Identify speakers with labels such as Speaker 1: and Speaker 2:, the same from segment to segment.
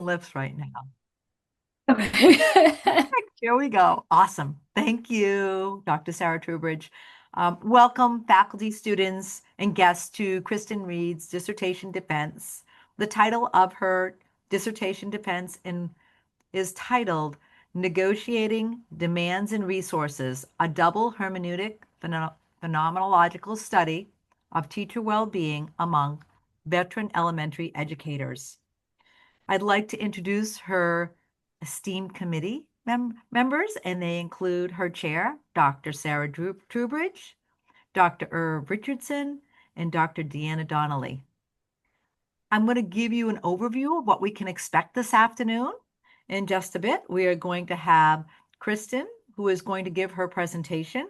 Speaker 1: lips right now.
Speaker 2: Okay.
Speaker 1: Here we go. Awesome. Thank you, Dr. Sarah Trubridge. Welcome, faculty, students, and guests to Kristen Reed's dissertation defense. The title of her dissertation defense is titled Negotiating Demands and Resources, a Double Hermeneutic Phenomenological Study of Teacher Well-Being Among Veteran Elementary Educators. I'd like to introduce her esteemed committee members, and they include her chair, Dr. Sarah Trubridge, Dr. Irv Richardson, and Dr. Deanna Donnelly. I'm going to give you an overview of what we can expect this afternoon. In just a bit, we are going to have Kristen, who is going to give her presentation.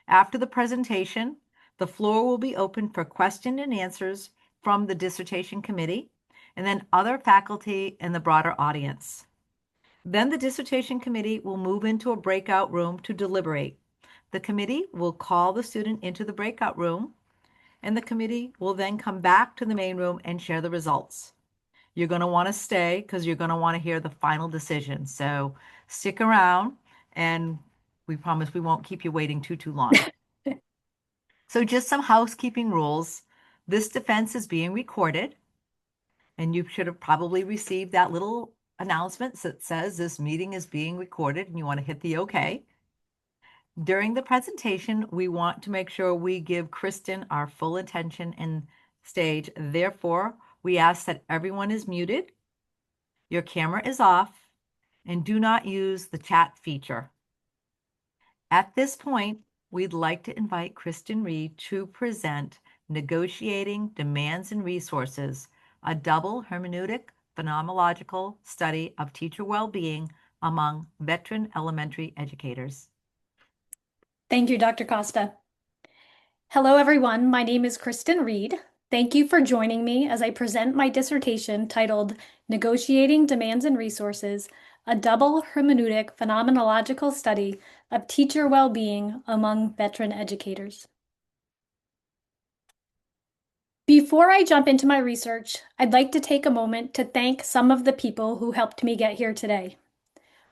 Speaker 1: After the presentation, the floor will be open for question and answers from the dissertation committee, and then other faculty and the broader audience. Then the dissertation committee will move into a breakout room to deliberate. The committee will call the student into the breakout room, and the committee will then come back to the main room and share the results. You're going to want to stay because you're going to want to hear the final decision. So stick around, and we promise we won't keep you waiting too long. So just some housekeeping rules. This defense is being recorded, and you should have probably received that little announcement that says this meeting is being recorded, and you want to hit the OK. During the presentation, we want to make sure we give Kristen our full attention and stage. Therefore, we ask that everyone is muted, your camera is off, and do not use the chat feature. At this point, we'd like to invite Kristen Reed to present Negotiating Demands and Resources, a double hermeneutic phenomenological study of teacher well-being among veteran elementary educators.
Speaker 2: Thank you, Dr. Costa. Hello, everyone. My name is Kristen Reed. Thank you for joining me as I present my dissertation titled Negotiating Demands and Resources, a Double Hermeneutic Phenomenological Study of Teacher Well-Being Among Veteran Educators. Before I jump into my research, I'd like to take a moment to thank some of the people who helped me get here today.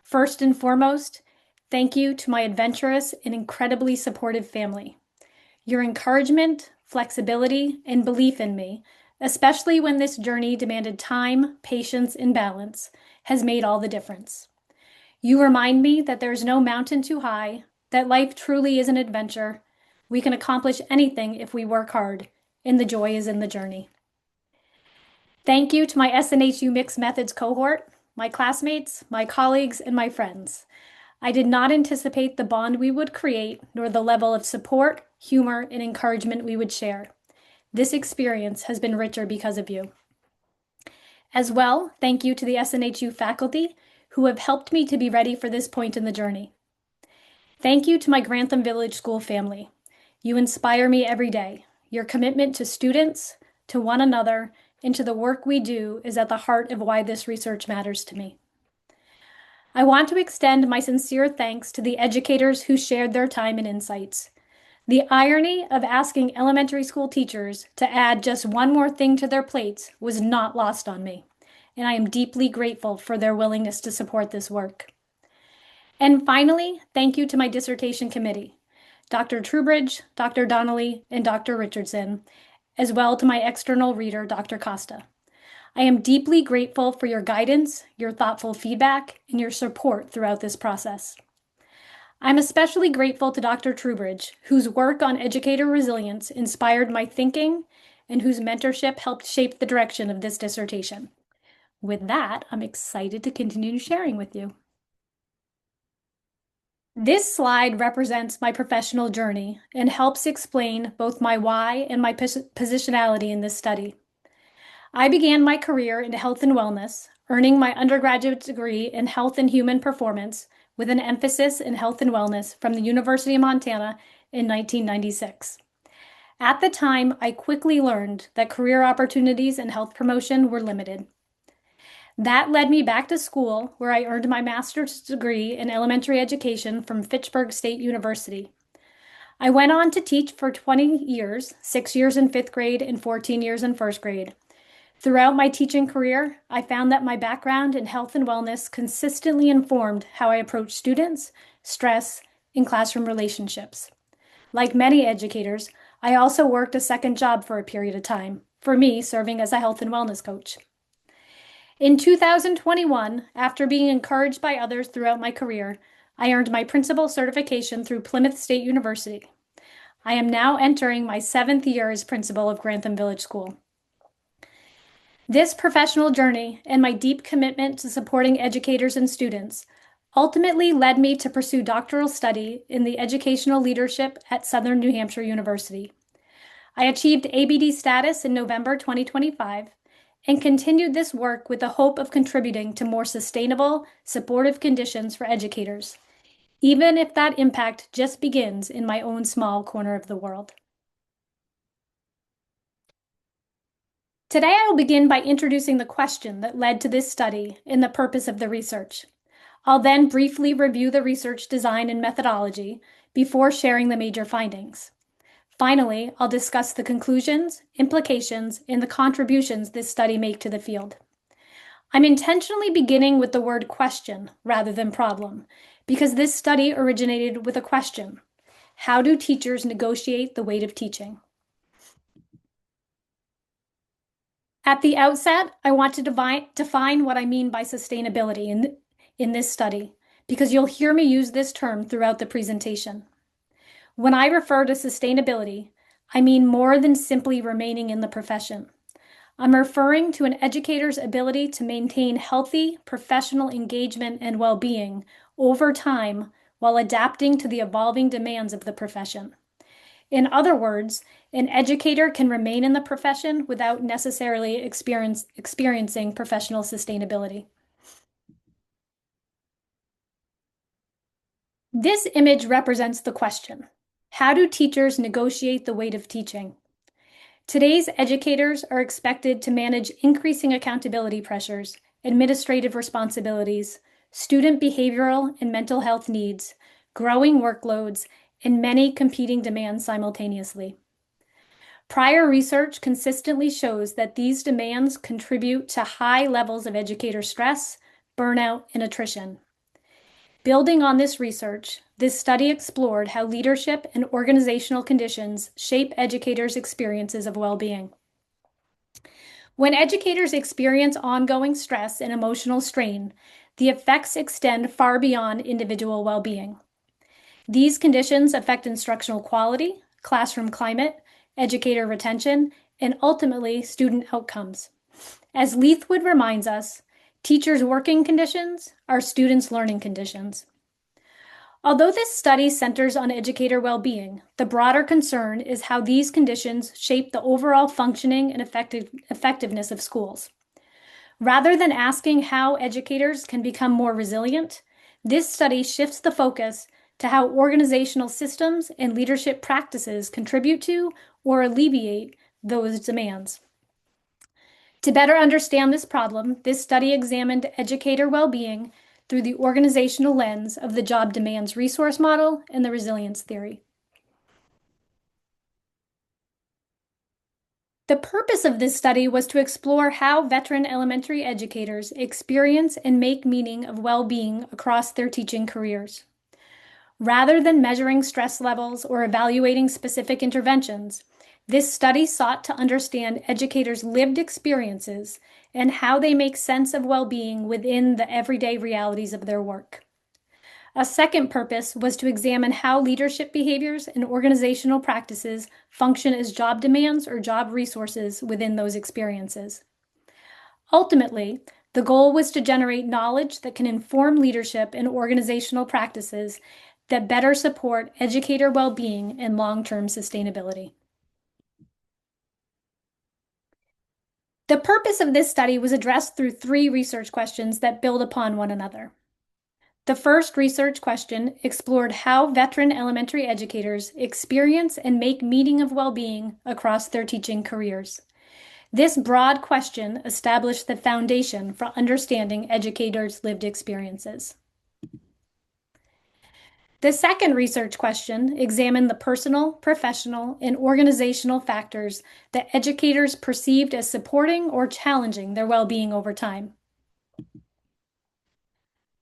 Speaker 2: First and foremost, thank you to my adventurous and incredibly supportive family. Your encouragement, flexibility, and belief in me, especially when this journey demanded time, patience, and balance, has made all the difference. You remind me that there is no mountain too high, that life truly is an adventure. We can accomplish anything if we work hard, and the joy is in the journey. Thank you to my SNHU Mixed Methods cohort, my classmates, my colleagues, and my friends. I did not anticipate the bond we would create, nor the level of support, humor, and encouragement we would share. This experience has been richer because of you. As well, thank you to the SNHU faculty who have helped me to be ready for this point in the journey. Thank you to my Grantham Village School family. You inspire me every day. Your commitment to students, to one another, and to the work we do is at the heart of why this research matters to me. I want to extend my sincere thanks to the educators who shared their time and insights. The irony of asking elementary school teachers to add just one more thing to their plates was not lost on me, and I am deeply grateful for their willingness to support this work. And finally, thank you to my dissertation committee, Dr. Trubridge, Dr. Donnelly, and Dr. Richardson, as well to my external reader, Dr. Costa. I am deeply grateful for your guidance, your thoughtful feedback, and your support throughout this process. I'm especially grateful to Dr. Trubridge, whose work on educator resilience inspired my thinking and whose mentorship helped shape the direction of this dissertation. With that, I'm excited to continue sharing with you. This slide represents my professional journey and helps explain both my why and my positionality in this study. I began my career in health and wellness, earning my undergraduate degree in health and human performance with an emphasis in health and wellness from the University of Montana in 1996. At the time, I quickly learned that career opportunities in health promotion were limited. That led me back to school, where I earned my master's degree in elementary education from Fitchburg State University. I went on to teach for 20 years, 6 years in fifth grade and 14 years in first grade. Throughout my teaching career, I found that my background in health and wellness consistently informed how I approach students, stress, and classroom relationships. Like many educators, I also worked a second job for a period of time, for me, serving as a health and wellness coach. In 2021, after being encouraged by others throughout my career, I earned my principal certification through Plymouth State University. I am now entering my 7th year as principal of Grantham Village School. This professional journey and my deep commitment to supporting educators and students ultimately led me to pursue doctoral study in the educational leadership at Southern New Hampshire University. I achieved ABD status in November 2025 and continued this work with the hope of contributing to more sustainable, supportive conditions for educators, even if that impact just begins in my own small corner of the world. Today, I will begin by introducing the question that led to this study and the purpose of the research. I'll then briefly review the research design and methodology before sharing the major findings. Finally, I'll discuss the conclusions, implications, and the contributions this study make to the field. I'm intentionally beginning with the word question rather than problem, because this study originated with a question. How do teachers negotiate the weight of teaching? At the outset, I want to define what I mean by sustainability in this study, because you'll hear me use this term throughout the presentation. When I refer to sustainability, I mean more than simply remaining in the profession. I'm referring to an educator's ability to maintain healthy professional engagement and well-being over time while adapting to the evolving demands of the profession. In other words, an educator can remain in the profession without necessarily experiencing professional sustainability. This image represents the question: how do teachers negotiate the weight of teaching? Today's educators are expected to manage increasing accountability pressures, administrative responsibilities, student behavioral and mental health needs, growing workloads, and many competing demands simultaneously. Prior research consistently shows that these demands contribute to high levels of educator stress, burnout, and attrition. Building on this research, this study explored how leadership and organizational conditions shape educators' experiences of well-being. When educators experience ongoing stress and emotional strain, the effects extend far beyond individual well-being. These conditions affect instructional quality, classroom climate, educator retention, and ultimately student outcomes. As Leithwood reminds us, teachers' working conditions are students' learning conditions. Although this study centers on educator well-being, the broader concern is how these conditions shape the overall functioning and effectiveness of schools. Rather than asking how educators can become more resilient, this study shifts the focus to how organizational systems and leadership practices contribute to or alleviate those demands. To better understand this problem, this study examined educator well-being through the organizational lens of the job demands resource model and the resilience theory. The purpose of this study was to explore how veteran elementary educators experience and make meaning of well-being across their teaching careers. Rather than measuring stress levels or evaluating specific interventions, this study sought to understand educators' lived experiences and how they make sense of well-being within the everyday realities of their work. A second purpose was to examine how leadership behaviors and organizational practices function as job demands or job resources within those experiences. Ultimately, the goal was to generate knowledge that can inform leadership and organizational practices that better support educator well-being and long-term sustainability. The purpose of this study was addressed through 3 research questions that build upon one another. The first research question explored how veteran elementary educators experience and make meaning of well-being across their teaching careers. This broad question established the foundation for understanding educators' lived experiences. The second research question examined the personal, professional, and organizational factors that educators perceived as supporting or challenging their well-being over time.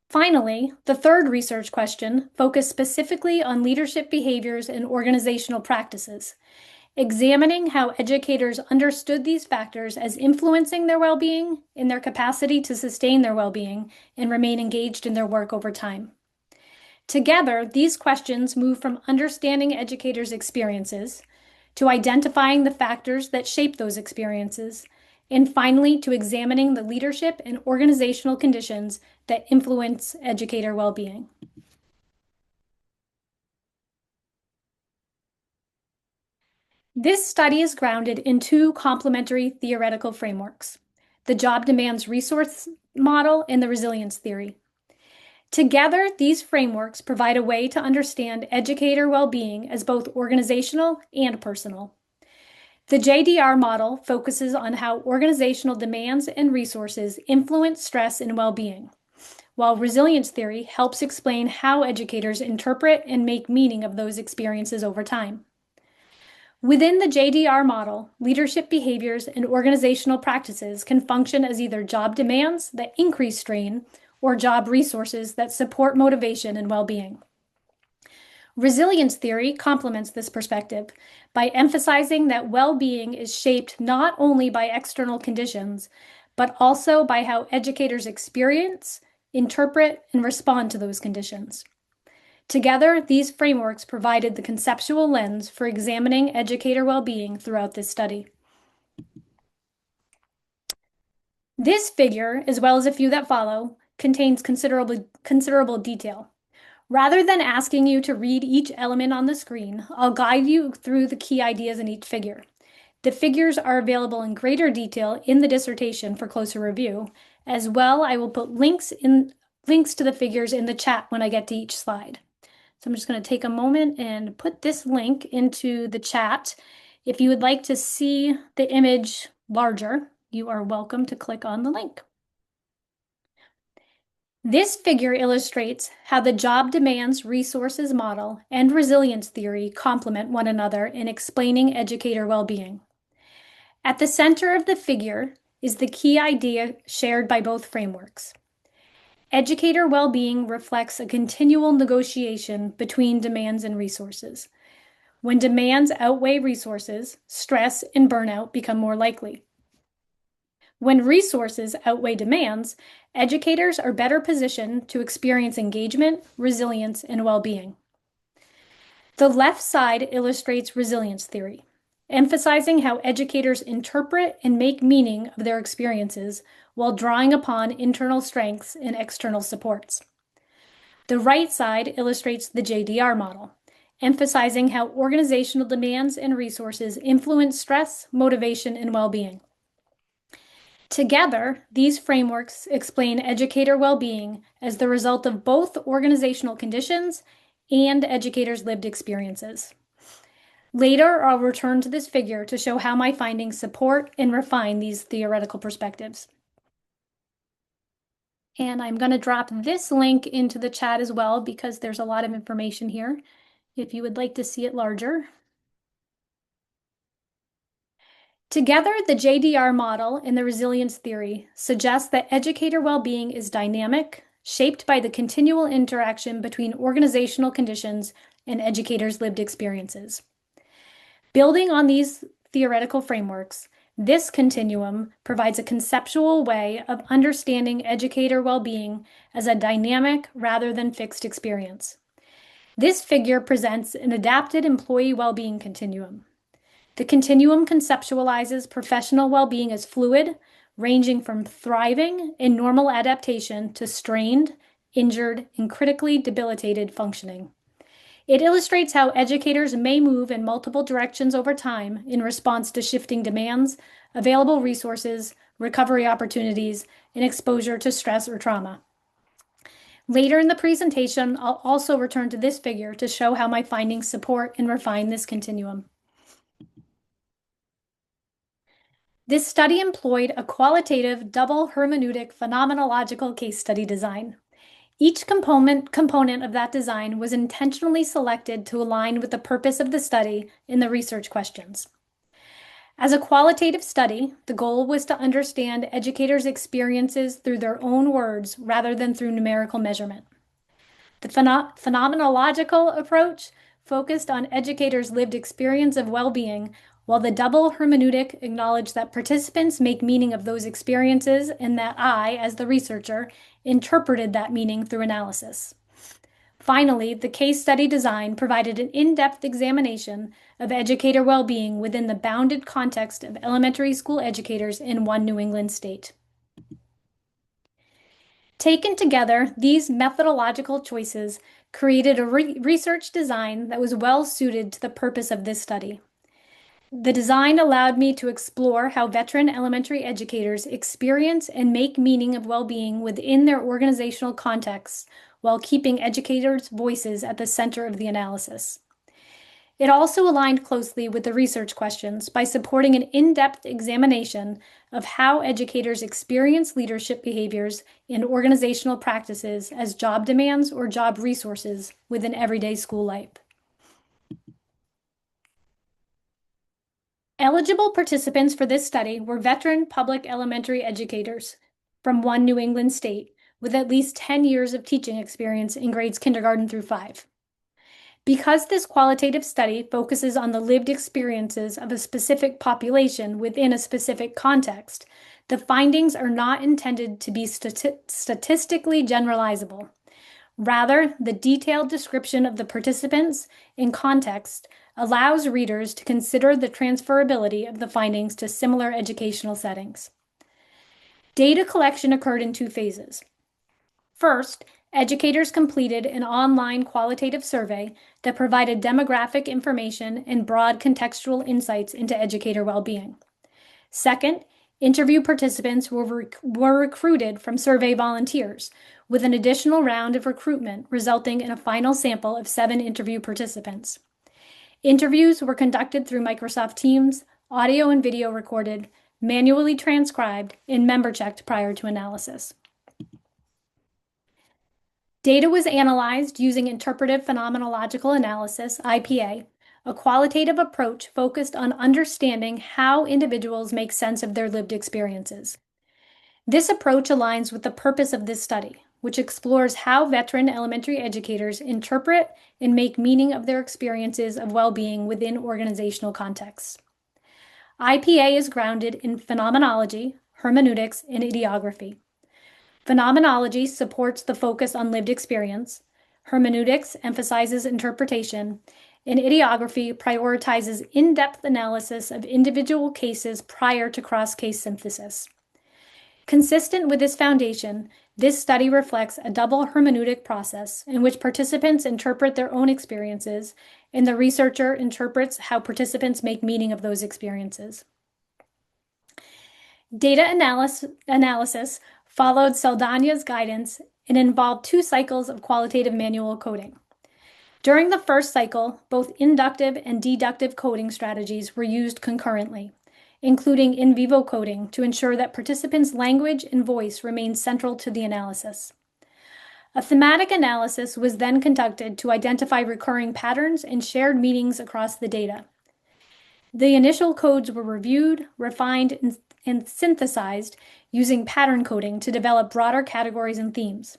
Speaker 2: Finally, the third research question focused specifically on leadership behaviors and organizational practices, examining how educators understood these factors as influencing their well-being and their capacity to sustain their well-being and remain engaged in their work over time. Together, these questions move from understanding educators' experiences to identifying the factors that shape those experiences, and finally to examining the leadership and organizational conditions that influence educator well-being. This study is grounded in two complementary theoretical frameworks, the job demands resource model and the resilience theory. Together, these frameworks provide a way to understand educator well-being as both organizational and personal. The JDR model focuses on how organizational demands and resources influence stress and well-being, while resilience theory helps explain how educators interpret and make meaning of those experiences over time. Within the JDR model, leadership behaviors and organizational practices can function as either job demands that increase strain or job resources that support motivation and well-being. Resilience theory complements this perspective by emphasizing that well-being is shaped not only by external conditions, but also by how educators experience, interpret, and respond to those conditions. Together, these frameworks provided the conceptual lens for examining educator well-being throughout this study. This figure, as well as a few that follow, contains considerable detail. Rather than asking you to read each element on the screen, I'll guide you through the key ideas in each figure. The figures are available in greater detail in the dissertation for closer review. As well, I will put links to the figures in the chat when I get to each slide. So I'm just going to take a moment and put this link into the chat. If you would like to see the image larger, you are welcome to click on the link. This figure illustrates how the job demands resources model and resilience theory complement one another in explaining educator well-being. At the center of the figure is the key idea shared by both frameworks. Educator well-being reflects a continual negotiation between demands and resources. When demands outweigh resources, stress and burnout become more likely. When resources outweigh demands, educators are better positioned to experience engagement, resilience, and well-being. The left side illustrates resilience theory, emphasizing how educators interpret and make meaning of their experiences while drawing upon internal strengths and external supports. The right side illustrates the JDR model, emphasizing how organizational demands and resources influence stress, motivation, and well-being. Together, these frameworks explain educator well-being as the result of both organizational conditions and educators' lived experiences. Later, I'll return to this figure to show how my findings support and refine these theoretical perspectives. And I'm going to drop this link into the chat as well because there's a lot of information here if you would like to see it larger. Together, the JDR model and the resilience theory suggest that educator well-being is dynamic, shaped by the continual interaction between organizational conditions and educators' lived experiences. Building on these theoretical frameworks, this continuum provides a conceptual way of understanding educator well-being as a dynamic rather than fixed experience. This figure presents an adapted employee well-being continuum. The continuum conceptualizes professional well-being as fluid, ranging from thriving in normal adaptation to strained, injured, and critically debilitated functioning. It illustrates how educators may move in multiple directions over time in response to shifting demands, available resources, recovery opportunities, and exposure to stress or trauma. Later in the presentation, I'll also return to this figure to show how my findings support and refine this continuum. This study employed a qualitative double hermeneutic phenomenological case study design. Each component of that design was intentionally selected to align with the purpose of the study in the research questions. As a qualitative study, the goal was to understand educators' experiences through their own words rather than through numerical measurement. The phenomenological approach focused on educators' lived experience of well-being, while the double hermeneutic acknowledged that participants make meaning of those experiences and that I, as the researcher, interpreted that meaning through analysis. Finally, the case study design provided an in-depth examination of educator well-being within the bounded context of elementary school educators in one New England state. Taken together, these methodological choices created a research design that was well suited to the purpose of this study. The design allowed me to explore how veteran elementary educators experience and make meaning of well-being within their organizational contexts while keeping educators' voices at the center of the analysis. It also aligned closely with the research questions by supporting an in-depth examination of how educators experience leadership behaviors and organizational practices as job demands or job resources within everyday school life. Eligible participants for this study were veteran public elementary educators from one New England state with at least 10 years of teaching experience in grades kindergarten through 5. Because this qualitative study focuses on the lived experiences of a specific population within a specific context, the findings are not intended to be statistically generalizable. Rather, the detailed description of the participants in context allows readers to consider the transferability of the findings to similar educational settings. Data collection occurred in 2 phases. First, educators completed an online qualitative survey that provided demographic information and broad contextual insights into educator well-being. Second, interview participants were recruited from survey volunteers, with an additional round of recruitment resulting in a final sample of 7 interview participants. Interviews were conducted through Microsoft Teams, audio and video recorded, manually transcribed, and member-checked prior to analysis. Data was analyzed using interpretive phenomenological analysis, IPA, a qualitative approach focused on understanding how individuals make sense of their lived experiences. This approach aligns with the purpose of this study, which explores how veteran elementary educators interpret and make meaning of their experiences of well-being within organizational contexts. IPA is grounded in phenomenology, hermeneutics, and ideography. Phenomenology supports the focus on lived experience, hermeneutics emphasizes interpretation, and ideography prioritizes in-depth analysis of individual cases prior to cross-case synthesis. Consistent with this foundation, this study reflects a double hermeneutic process in which participants interpret their own experiences, and the researcher interprets how participants make meaning of those experiences. Data analysis followed Saldana's guidance and involved 2 cycles of qualitative manual coding. During the first cycle, both inductive and deductive coding strategies were used concurrently, including in vivo coding to ensure that participants' language and voice remained central to the analysis. A thematic analysis was then conducted to identify recurring patterns and shared meanings across the data. The initial codes were reviewed, refined, and synthesized using pattern coding to develop broader categories and themes.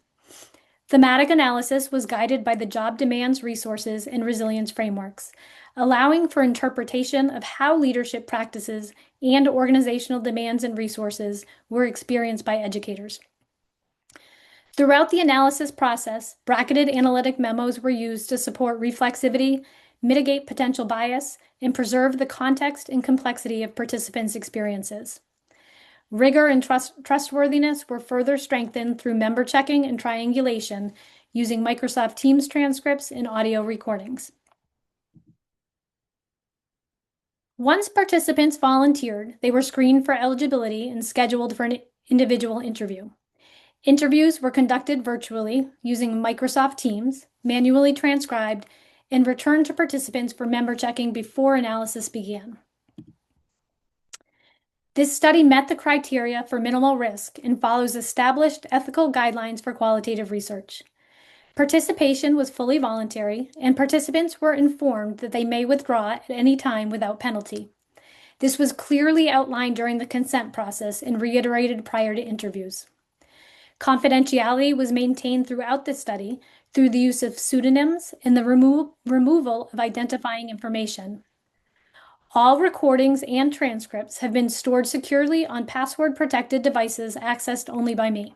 Speaker 2: Thematic analysis was guided by the job demands, resources, and resilience frameworks, allowing for interpretation of how leadership practices and organizational demands and resources were experienced by educators. Throughout the analysis process, bracketed analytic memos were used to support reflexivity, mitigate potential bias, and preserve the context and complexity of participants' experiences. Rigor and trustworthiness were further strengthened through member checking and triangulation using Microsoft Teams transcripts and audio recordings. Once participants volunteered, they were screened for eligibility and scheduled for an individual interview. Interviews were conducted virtually using Microsoft Teams, manually transcribed, and returned to participants for member checking before analysis began. This study met the criteria for minimal risk and follows established ethical guidelines for qualitative research. Participation was fully voluntary, and participants were informed that they may withdraw at any time without penalty. This was clearly outlined during the consent process and reiterated prior to interviews. Confidentiality was maintained throughout the study through the use of pseudonyms and the removal of identifying information. All recordings and transcripts have been stored securely on password-protected devices accessed only by me.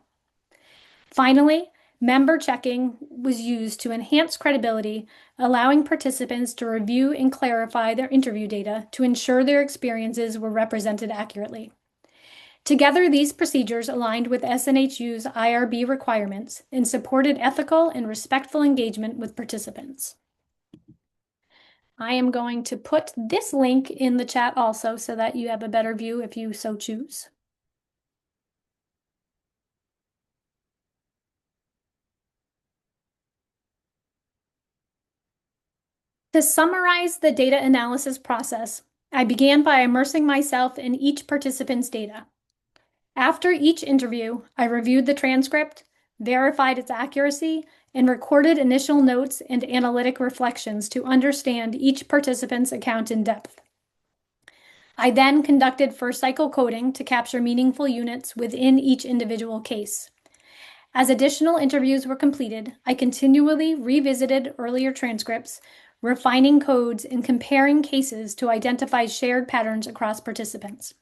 Speaker 2: Finally, member checking was used to enhance credibility, allowing participants to review and clarify their interview data to ensure their experiences were represented accurately. Together, these procedures aligned with SNHU's IRB requirements and supported ethical and respectful engagement with participants. I am going to put this link in the chat also so that you have a better view if you so choose. To summarize the data analysis process, I began by immersing myself in each participant's data. After each interview, I reviewed the transcript, verified its accuracy, and recorded initial notes and analytic reflections to understand each participant's account in depth. I then conducted first cycle coding to capture meaningful units within each individual case. As additional interviews were completed, I continually revisited earlier transcripts, refining codes and comparing cases to identify shared patterns across participants.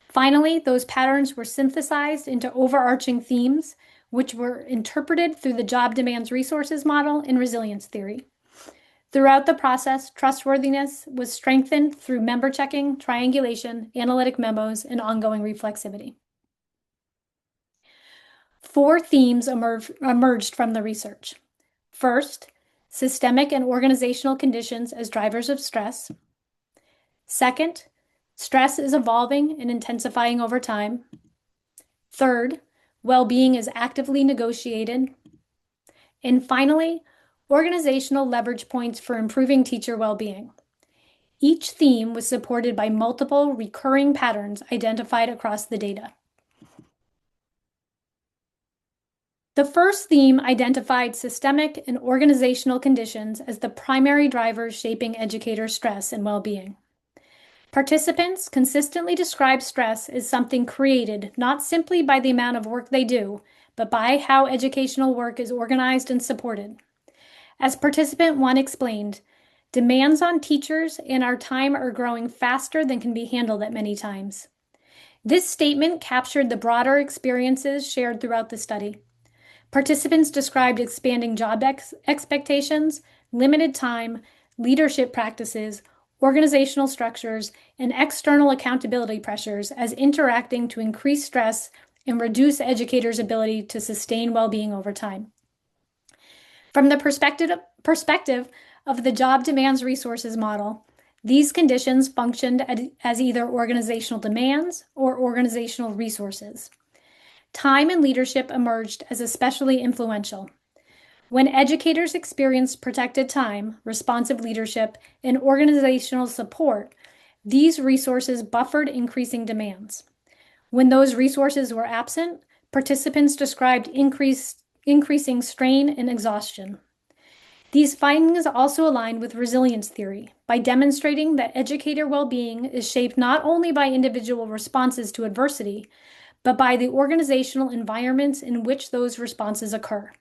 Speaker 2: Finally, those patterns were synthesized into overarching themes, which were interpreted through the job demands resources model and resilience theory. Throughout the process, trustworthiness was strengthened through member checking, triangulation, analytic memos, and ongoing reflexivity. 4 themes emerged from the research. First, systemic and organizational conditions as drivers of stress. Second, stress is evolving and intensifying over time. Third, well-being is actively negotiated. And finally, organizational leverage points for improving teacher well-being. Each theme was supported by multiple recurring patterns identified across the data. The first theme identified systemic and organizational conditions as the primary drivers shaping educator stress and well-being. Participants consistently describe stress as something created not simply by the amount of work they do, but by how educational work is organized and supported. As participant 1 explained, demands on teachers and our time are growing faster than can be handled at many times. This statement captured the broader experiences shared throughout the study. Participants described expanding job expectations, limited time, leadership practices, organizational structures, and external accountability pressures as interacting to increase stress and reduce educators' ability to sustain well-being over time. From the perspective of the job demands resources model, these conditions functioned as either organizational demands or organizational resources. Time and leadership emerged as especially influential. When educators experienced protected time, responsive leadership, and organizational support, these resources buffered increasing demands. When those resources were absent, participants described increasing strain and exhaustion. These findings also align with resilience theory by demonstrating that educator well-being is shaped not only by individual responses to adversity, but by the organizational environments in which those responses occur.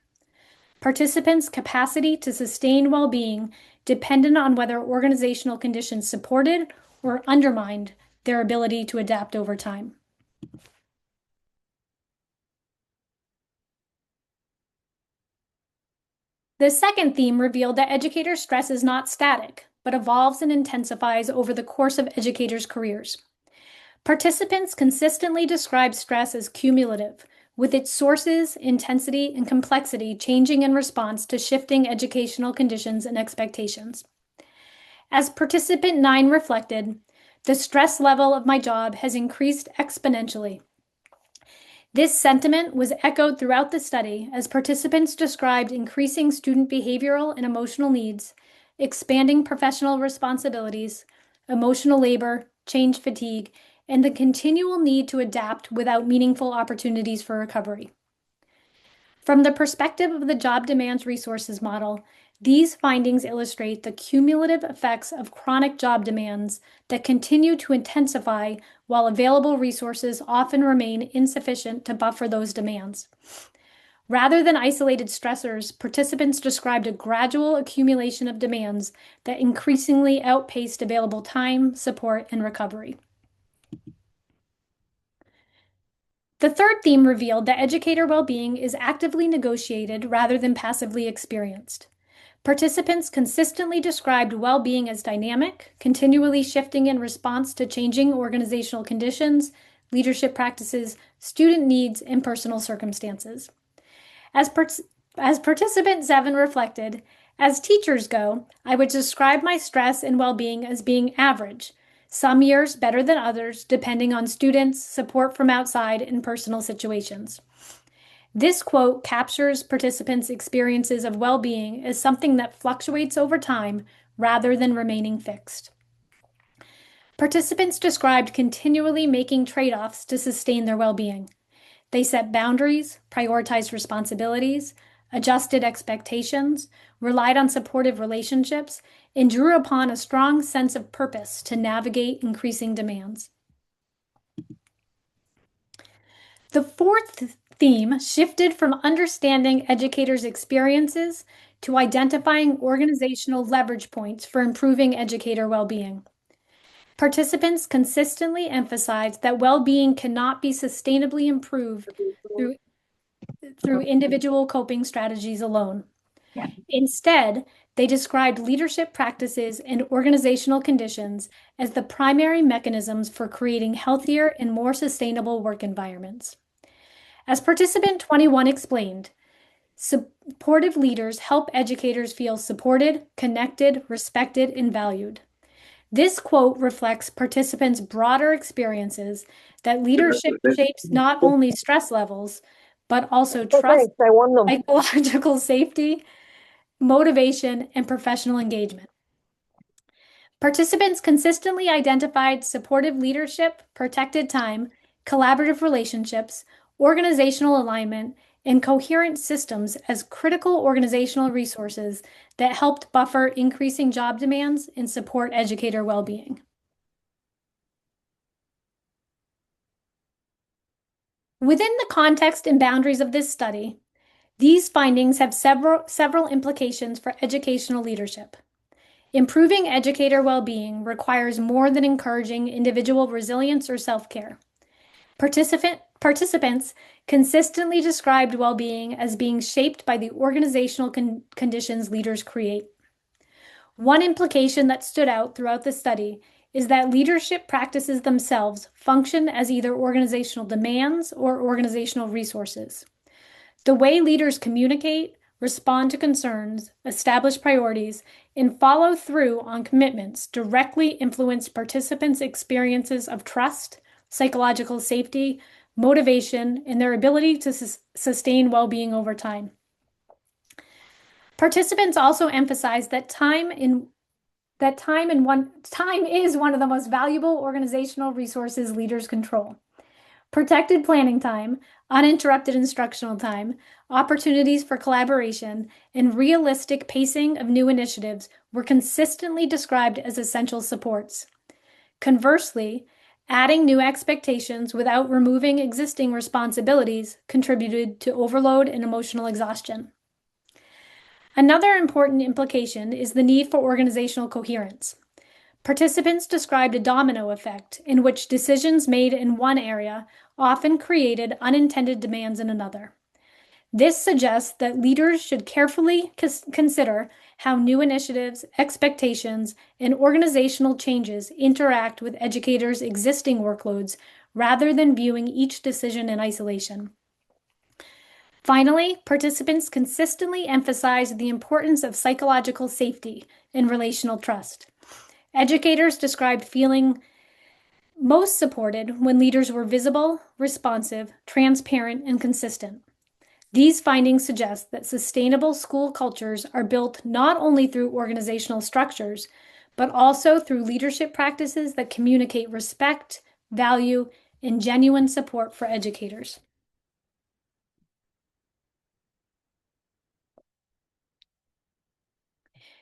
Speaker 2: Participants' capacity to sustain well-being depended on whether organizational conditions supported or undermined their ability to adapt over time. The second theme revealed that educator stress is not static, but evolves and intensifies over the course of educators' careers. Participants consistently describe stress as cumulative, with its sources, intensity, and complexity changing in response to shifting educational conditions and expectations. As participant 9 reflected, the stress level of my job has increased exponentially. This sentiment was echoed throughout the study as participants described increasing student behavioral and emotional needs, expanding professional responsibilities, emotional labor, change fatigue, and the continual need to adapt without meaningful opportunities for recovery. From the perspective of the job demands resources model, these findings illustrate the cumulative effects of chronic job demands that continue to intensify while available resources often remain insufficient to buffer those demands. Rather than isolated stressors, participants described a gradual accumulation of demands that increasingly outpaced available time, support, and recovery. The third theme revealed that educator well-being is actively negotiated rather than passively experienced. Participants consistently described well-being as dynamic, continually shifting in response to changing organizational conditions, leadership practices, student needs, and personal circumstances. As participant 7 reflected, as teachers go, I would describe my stress and well-being as being average, some years better than others, depending on students, support from outside, and personal situations. This quote captures participants' experiences of well-being as something that fluctuates over time rather than remaining fixed. Participants described continually making trade-offs to sustain their well-being. They set boundaries, prioritized responsibilities, adjusted expectations, relied on supportive relationships, and drew upon a strong sense of purpose to navigate increasing demands. The fourth theme shifted from understanding educators' experiences to identifying organizational leverage points for improving educator well-being. Participants consistently emphasized that well-being cannot be sustainably improved through individual coping strategies alone.
Speaker 1: Yeah.
Speaker 2: Instead, they described leadership practices and organizational conditions as the primary mechanisms for creating healthier and more sustainable work environments. As participant 21 explained, supportive leaders help educators feel supported, connected, respected, and valued. This quote reflects participants' broader experiences that leadership shapes not only stress levels, but also
Speaker 3: Oh,
Speaker 2: trust,
Speaker 3: thanks. I won them.
Speaker 2: psychological safety, motivation, and professional engagement. Participants consistently identified supportive leadership, protected time, collaborative relationships, organizational alignment, and coherent systems as critical organizational resources that helped buffer increasing job demands and support educator well-being. Within the context and boundaries of this study, these findings have several implications for educational leadership. Improving educator well-being requires more than encouraging individual resilience or self-care. Participants consistently described well-being as being shaped by the organizational conditions leaders create. One implication that stood out throughout the study is that leadership practices themselves function as either organizational demands or organizational resources. The way leaders communicate, respond to concerns, establish priorities, and follow through on commitments directly influence participants' experiences of trust, psychological safety, motivation, and their ability to sustain well-being over time. Participants also emphasize that time is one of the most valuable organizational resources leaders control. Protected planning time, uninterrupted instructional time, opportunities for collaboration, and realistic pacing of new initiatives were consistently described as essential supports. Conversely, adding new expectations without removing existing responsibilities contributed to overload and emotional exhaustion. Another important implication is the need for organizational coherence. Participants described a domino effect in which decisions made in one area often created unintended demands in another. This suggests that leaders should carefully consider how new initiatives, expectations, and organizational changes interact with educators' existing workloads rather than viewing each decision in isolation. Finally, participants consistently emphasized the importance of psychological safety and relational trust. Educators described feeling most supported when leaders were visible, responsive, transparent, and consistent. These findings suggest that sustainable school cultures are built not only through organizational structures, but also through leadership practices that communicate respect, value, and genuine support for educators.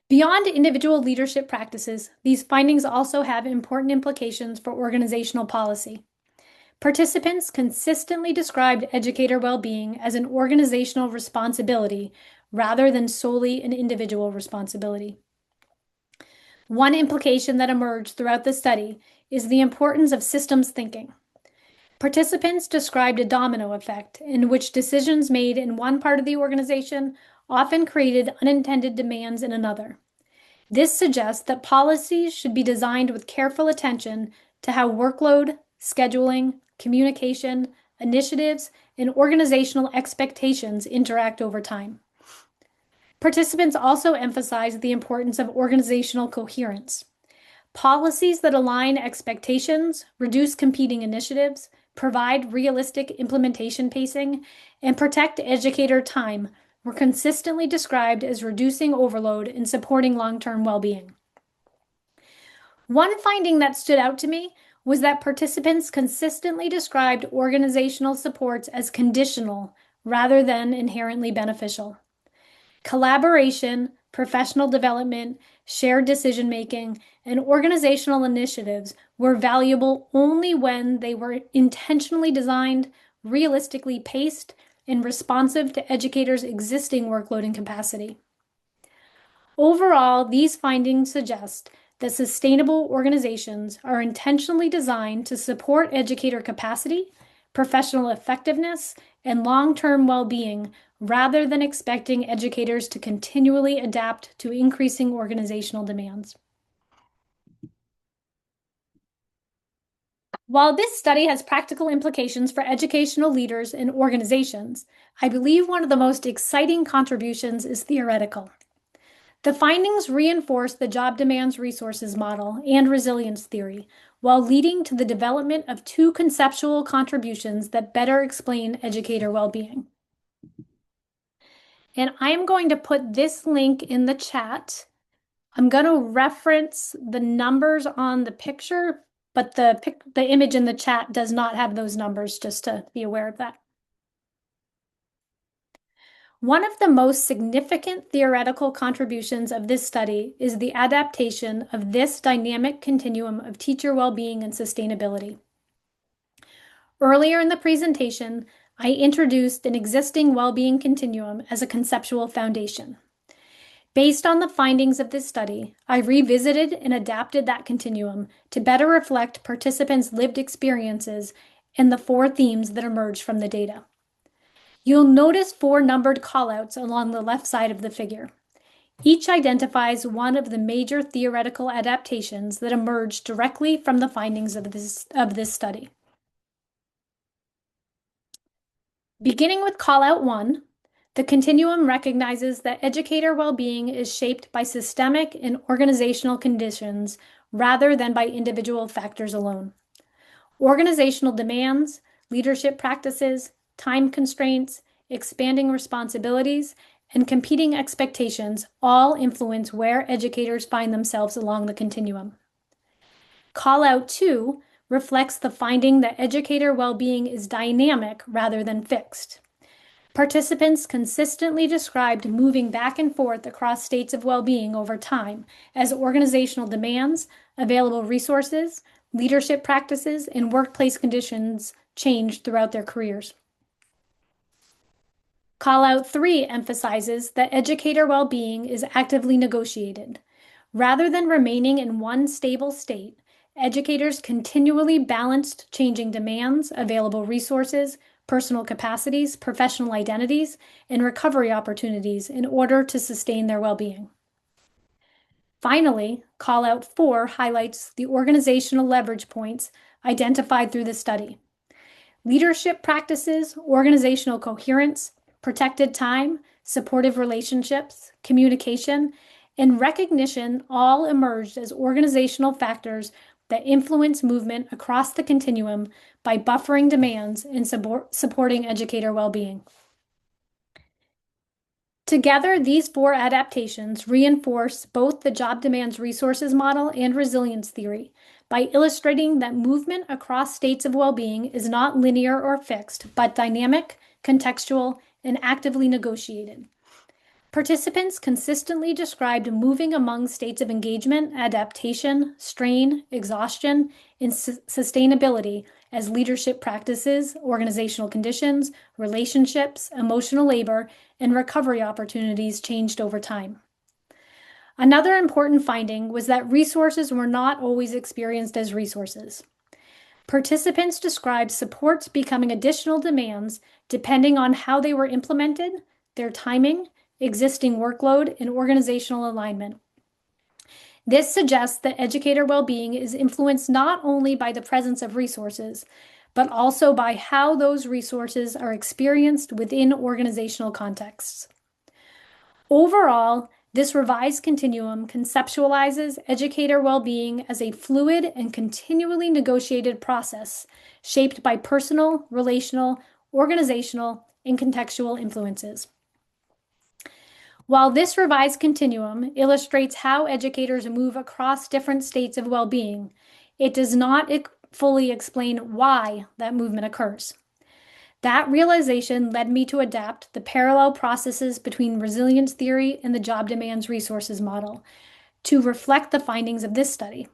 Speaker 2: Beyond individual leadership practices, these findings also have important implications for organizational policy. Participants consistently described educator well-being as an organizational responsibility rather than solely an individual responsibility. One implication that emerged throughout the study is the importance of systems thinking. Participants described a domino effect in which decisions made in one part of the organization often created unintended demands in another. This suggests that policies should be designed with careful attention to how workload, scheduling, communication, initiatives, and organizational expectations interact over time. Participants also emphasized the importance of organizational coherence. Policies that align expectations, reduce competing initiatives, provide realistic implementation pacing, and protect educator time were consistently described as reducing overload and supporting long-term well-being. One finding that stood out to me was that participants consistently described organizational supports as conditional rather than inherently beneficial. Collaboration, professional development, shared decision making, and organizational initiatives were valuable only when they were intentionally designed, realistically paced, and responsive to educators' existing workload and capacity. Overall, these findings suggest that sustainable organizations are intentionally designed to support educator capacity, professional effectiveness, and long-term well-being rather than expecting educators to continually adapt to increasing organizational demands. While this study has practical implications for educational leaders and organizations, I believe one of the most exciting contributions is theoretical. The findings reinforce the job demands resources model and resilience theory, while leading to the development of two conceptual contributions that better explain educator well-being. And I'm going to put this link in the chat. I'm going to reference the numbers on the picture, but the image in the chat does not have those numbers, just to be aware of that. One of the most significant theoretical contributions of this study is the adaptation of this dynamic continuum of teacher well-being and sustainability. Earlier in the presentation, I introduced an existing well-being continuum as a conceptual foundation. Based on the findings of this study, I revisited and adapted that continuum to better reflect participants' lived experiences and the four themes that emerged from the data. You'll notice four numbered callouts along the left side of the figure. Each identifies one of the major theoretical adaptations that emerged directly from the findings of this study. Beginning with callout 1, the continuum recognizes that educator well-being is shaped by systemic and organizational conditions rather than by individual factors alone. Organizational demands, leadership practices, time constraints, expanding responsibilities, and competing expectations all influence where educators find themselves along the continuum. Callout 2 reflects the finding that educator well-being is dynamic rather than fixed. Participants consistently described moving back and forth across states of well-being over time as organizational demands, available resources, leadership practices, and workplace conditions changed throughout their careers. Callout 3 emphasizes that educator well-being is actively negotiated. Rather than remaining in one stable state, educators continually balanced changing demands, available resources, personal capacities, professional identities, and recovery opportunities in order to sustain their well-being. Finally, callout 4 highlights the organizational leverage points identified through the study. Leadership practices, organizational coherence, protected time, supportive relationships, communication, and recognition all emerged as organizational factors that influence movement across the continuum by buffering demands and supporting educator well-being. Together, these four adaptations reinforce both the job demands resources model and resilience theory by illustrating that movement across states of well-being is not linear or fixed, but dynamic, contextual, and actively negotiated. Participants consistently described moving among states of engagement, adaptation, strain, exhaustion, and sustainability as leadership practices, organizational conditions, relationships, emotional labor, and recovery opportunities changed over time. Another important finding was that resources were not always experienced as resources. Participants described supports becoming additional demands depending on how they were implemented, their timing, existing workload, and organizational alignment. This suggests that educator well-being is influenced not only by the presence of resources, but also by how those resources are experienced within organizational contexts. Overall, this revised continuum conceptualizes educator well-being as a fluid and continually negotiated process shaped by personal, relational, organizational, and contextual influences. While this revised continuum illustrates how educators move across different states of well-being, it does not fully explain why that movement occurs. That realization led me to adapt the parallel processes between resilience theory and the job demands resources model to reflect the findings of this study.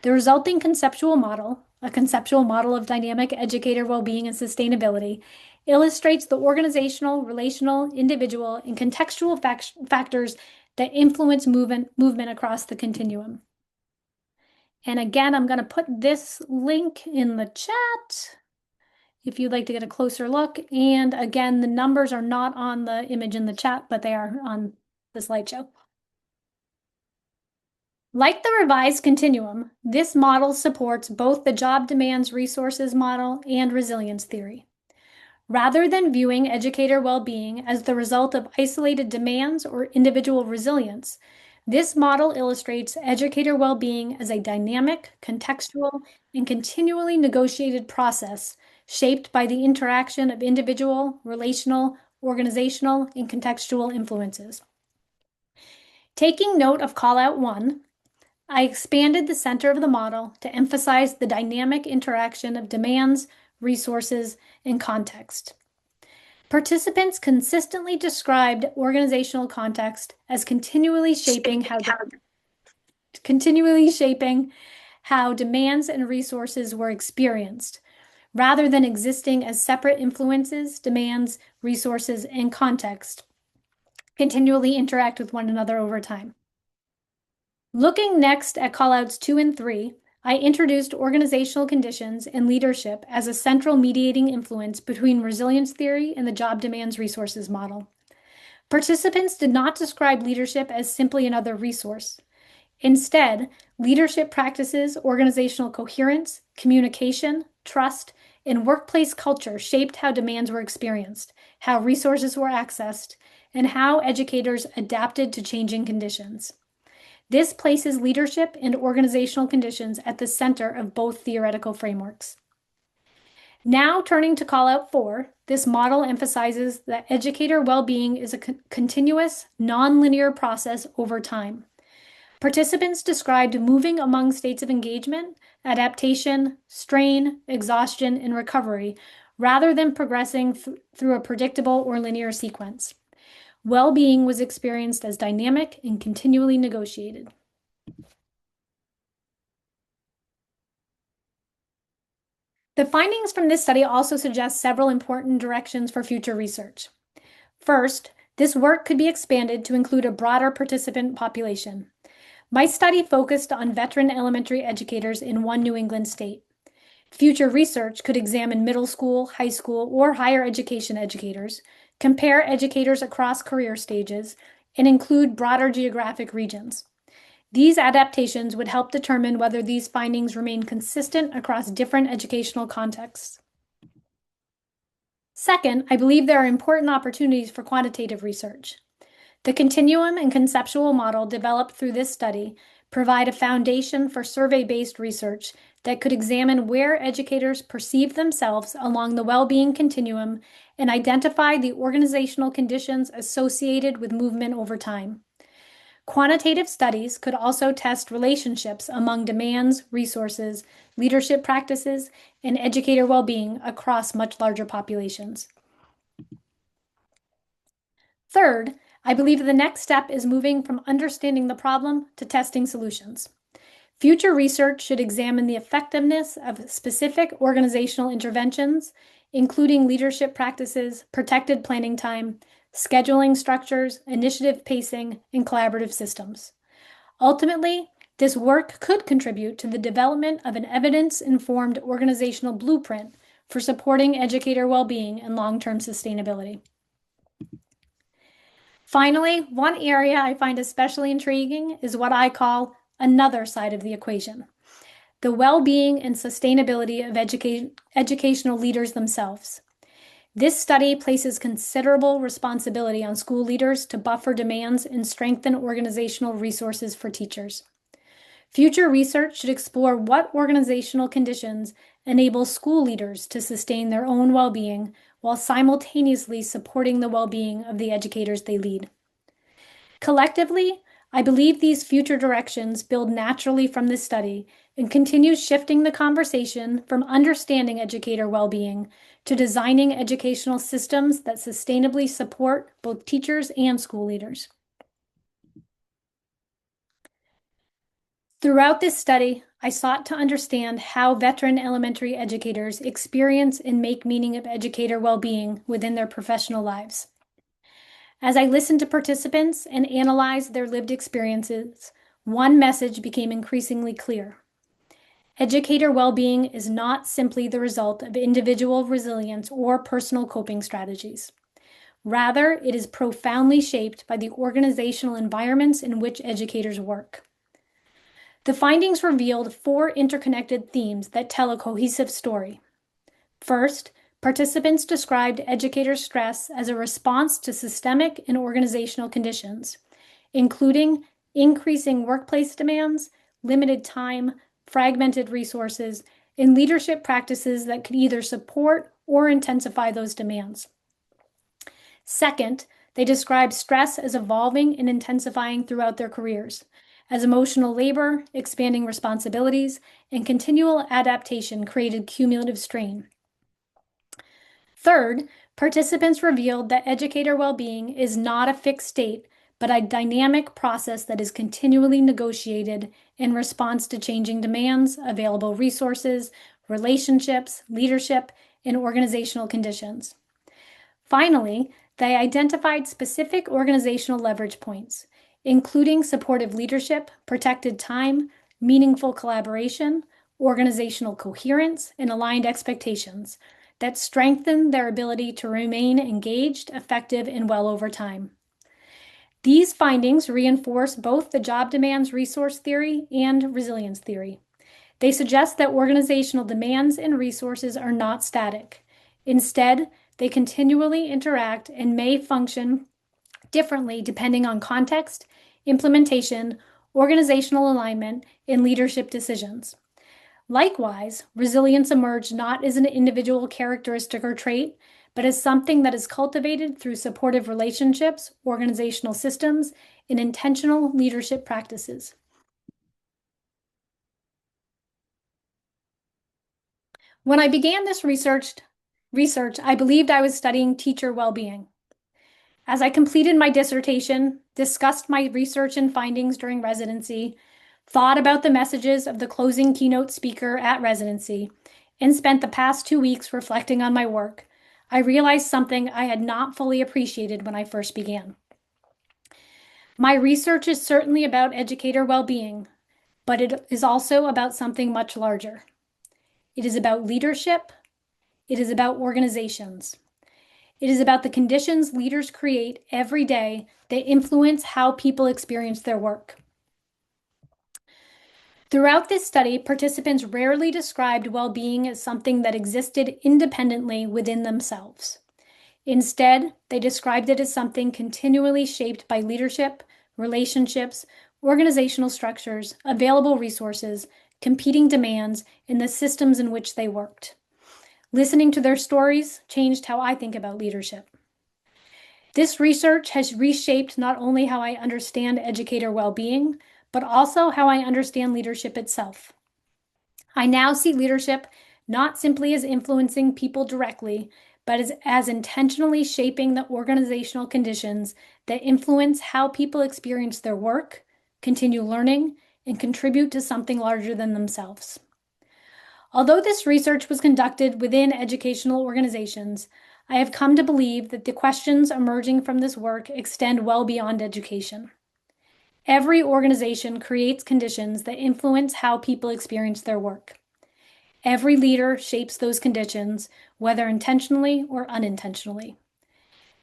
Speaker 2: The resulting conceptual model, a conceptual model of dynamic educator well-being and sustainability, illustrates the organizational, relational, individual, and contextual factors that influence movement across the continuum. And again, I'm going to put this link in the chat if you'd like to get a closer look. And again, the numbers are not on the image in the chat, but they are on the slideshow. Like the revised continuum, this model supports both the job demands resources model and resilience theory. Rather than viewing educator well-being as the result of isolated demands or individual resilience, this model illustrates educator well-being as a dynamic, contextual, and continually negotiated process shaped by the interaction of individual, relational, organizational, and contextual influences. Taking note of callout 1, I expanded the center of the model to emphasize the dynamic interaction of demands, resources, and context. Participants consistently described organizational context as continually shaping how demands and resources were experienced, rather than existing as separate influences, demands, resources, and context continually interact with one another over time. Looking next at callouts 2 and 3, I introduced organizational conditions and leadership as a central mediating influence between resilience theory and the job demands resources model. Participants did not describe leadership as simply another resource. Instead, leadership practices, organizational coherence, communication, trust, and workplace culture shaped how demands were experienced, how resources were accessed, and how educators adapted to changing conditions. This places leadership and organizational conditions at the center of both theoretical frameworks. Now turning to callout 4, this model emphasizes that educator well-being is a continuous, nonlinear process over time. Participants described moving among states of engagement, adaptation, strain, exhaustion, and recovery, rather than progressing through a predictable or linear sequence. Well-being was experienced as dynamic and continually negotiated. The findings from this study also suggest several important directions for future research. First, this work could be expanded to include a broader participant population. My study focused on veteran elementary educators in one New England state. Future research could examine middle school, high school, or higher education educators, compare educators across career stages, and include broader geographic regions. These adaptations would help determine whether these findings remain consistent across different educational contexts. Second, I believe there are important opportunities for quantitative research. The continuum and conceptual model developed through this study provide a foundation for survey-based research that could examine where educators perceive themselves along the well-being continuum and identify the organizational conditions associated with movement over time. Quantitative studies could also test relationships among demands, resources, leadership practices, and educator well-being across much larger populations. Third, I believe the next step is moving from understanding the problem to testing solutions. Future research should examine the effectiveness of specific organizational interventions, including leadership practices, protected planning time, scheduling structures, initiative pacing, and collaborative systems. Ultimately, this work could contribute to the development of an evidence-informed organizational blueprint for supporting educator well-being and long-term sustainability. Finally, one area I find especially intriguing is what I call another side of the equation: the well-being and sustainability of educational leaders themselves. This study places considerable responsibility on school leaders to buffer demands and strengthen organizational resources for teachers. Future research should explore what organizational conditions enable school leaders to sustain their own well-being while simultaneously supporting the well-being of the educators they lead. Collectively, I believe these future directions build naturally from this study and continue shifting the conversation from understanding educator well-being to designing educational systems that sustainably support both teachers and school leaders. Throughout this study, I sought to understand how veteran elementary educators experience and make meaning of educator well-being within their professional lives. As I listened to participants and analyzed their lived experiences, one message became increasingly clear. Educator well-being is not simply the result of individual resilience or personal coping strategies. Rather, it is profoundly shaped by the organizational environments in which educators work. The findings revealed 4 interconnected themes that tell a cohesive story. First, participants described educator stress as a response to systemic and organizational conditions, including increasing workplace demands, limited time, fragmented resources, and leadership practices that could either support or intensify those demands. Second, they described stress as evolving and intensifying throughout their careers, as emotional labor, expanding responsibilities, and continual adaptation created cumulative strain. Third, participants revealed that educator well-being is not a fixed state, but a dynamic process that is continually negotiated in response to changing demands, available resources, relationships, leadership, and organizational conditions. Finally, they identified specific organizational leverage points, including supportive leadership, protected time, meaningful collaboration, organizational coherence, and aligned expectations that strengthen their ability to remain engaged, effective, and well over time. These findings reinforce both the job demands resource theory and resilience theory. They suggest that organizational demands and resources are not static. Instead, they continually interact and may function differently depending on context, implementation, organizational alignment, and leadership decisions. Likewise, resilience emerged not as an individual characteristic or trait, but as something that is cultivated through supportive relationships, organizational systems, and intentional leadership practices. When I began this research, I believed I was studying teacher well-being. As I completed my dissertation, discussed my research and findings during residency, thought about the messages of the closing keynote speaker at residency, and spent the past 2 weeks reflecting on my work, I realized something I had not fully appreciated when I first began. My research is certainly about educator well-being, but it is also about something much larger. It is about leadership. It is about organizations. It is about the conditions leaders create every day that influence how people experience their work. Throughout this study, participants rarely described well-being as something that existed independently within themselves. Instead, they described it as something continually shaped by leadership, relationships, organizational structures, available resources, competing demands, and the systems in which they worked. Listening to their stories changed how I think about leadership. This research has reshaped not only how I understand educator well-being, but also how I understand leadership itself. I now see leadership not simply as influencing people directly, but as intentionally shaping the organizational conditions that influence how people experience their work, continue learning, and contribute to something larger than themselves. Although this research was conducted within educational organizations, I have come to believe that the questions emerging from this work extend well beyond education. Every organization creates conditions that influence how people experience their work. Every leader shapes those conditions, whether intentionally or unintentionally.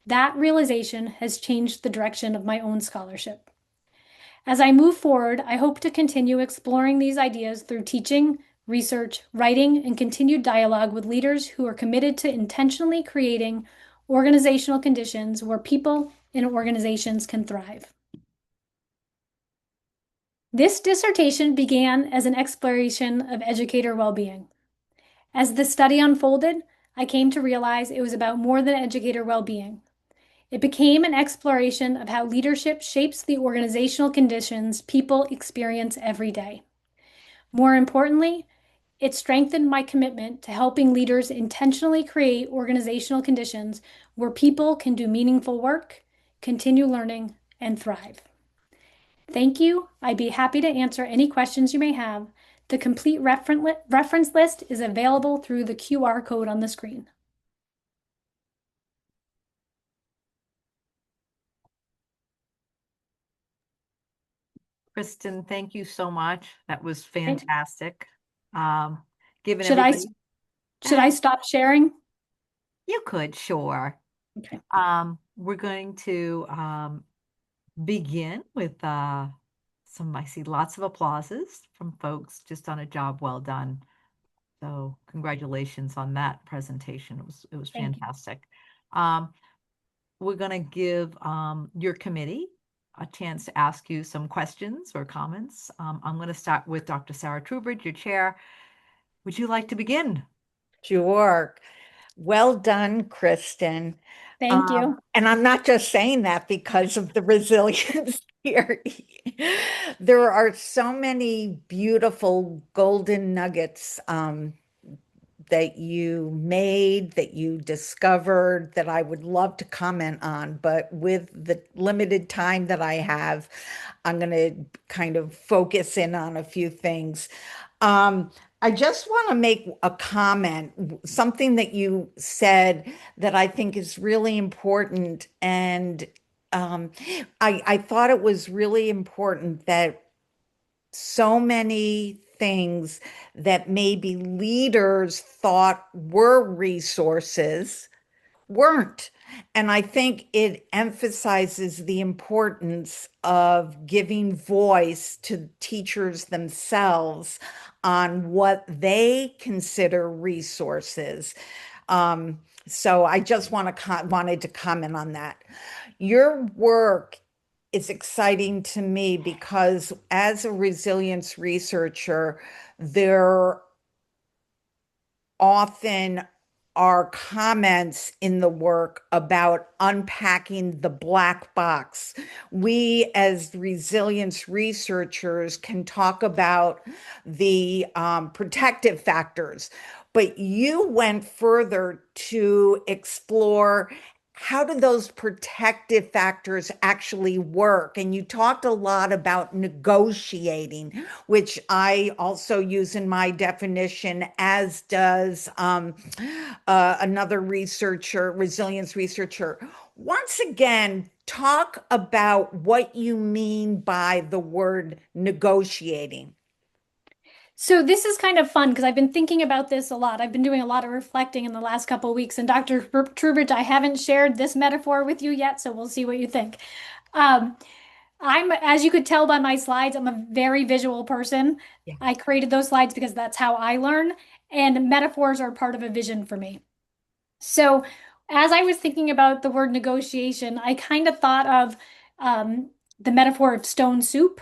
Speaker 2: That realization has changed the direction of my own scholarship. As I move forward, I hope to continue exploring these ideas through teaching, research, writing, and continued dialogue with leaders who are committed to intentionally creating organizational conditions where people and organizations can thrive. This dissertation began as an exploration of educator well-being. As the study unfolded, I came to realize it was about more than educator well-being. It became an exploration of how leadership shapes the organizational conditions people experience every day. More importantly, it strengthened my commitment to helping leaders intentionally create organizational conditions where people can do meaningful work, continue learning, and thrive. Thank you. I'd be happy to answer any questions you may have. The complete reference list is available through the QR code on the screen.
Speaker 1: Kristen, thank you so much. That was
Speaker 2: Okay.
Speaker 1: fantastic. Um, Given
Speaker 2: Should I
Speaker 1: everybody, go
Speaker 2: should I
Speaker 1: ahead.
Speaker 2: stop sharing?
Speaker 1: You could, sure.
Speaker 2: Okay.
Speaker 1: We're going to begin with I see lots of applauses from folks just on a job well done. So congratulations on that presentation. It was
Speaker 2: Thank you.
Speaker 1: fantastic. Um, we're going to give your committee a chance to ask you some questions or comments. I'm going to start with Dr. Sarah Trubridge, your chair. Would you like to begin?
Speaker 3: Sure. Well done, Kristen.
Speaker 2: Thank you.
Speaker 3: And I'm not just saying that because of the resilience here. There are so many beautiful golden nuggets that you made, that you discovered, that I would love to comment on. But with the limited time that I have, I'm going to kind of focus in on a few things. I just want to make a comment, something that you said that I think is really important. And um, I thought it was really important that so many things that maybe leaders thought were resources weren't. And I think it emphasizes the importance of giving voice to teachers themselves on what they consider resources. So I just wanted to comment on that. Your work is exciting to me because as a resilience researcher, there often are comments in the work about unpacking the black box. We, as resilience researchers, can talk about the protective factors, but you went further to explore how do those protective factors actually work? And you talked a lot about negotiating, which I also use in my definition, as does another researcher, resilience researcher. Once again, talk about what you mean by the word negotiating.
Speaker 2: So this is kind of fun because I've been thinking about this a lot. I've been doing a lot of reflecting in the last couple of weeks. And Dr. Trubridge, I haven't shared this metaphor with you yet, so we'll see what you think. Um, as you could tell by my slides, I'm a very visual person.
Speaker 3: Yeah.
Speaker 2: I created those slides because that's how I learn, and metaphors are part of a vision for me. So, as I was thinking about the word negotiation, I kind of thought of the metaphor of stone soup,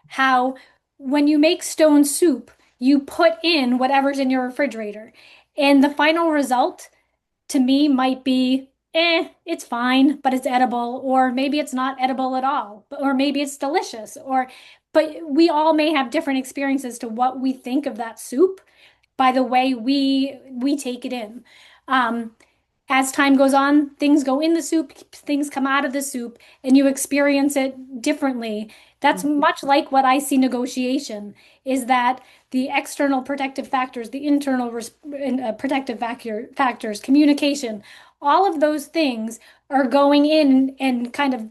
Speaker 2: how when you make stone soup, you put in whatever's in your refrigerator. And the final result to me might be, it's fine, but it's edible, or maybe it's not edible at all, or maybe it's delicious, but we all may have different experiences to what we think of that soup by the way we take it in. Um, as time goes on, things go in the soup, things come out of the soup, and you experience it differently. That's much like what I see negotiation is that the external protective factors, the internal protective factors, communication, all of those things are going in and kind of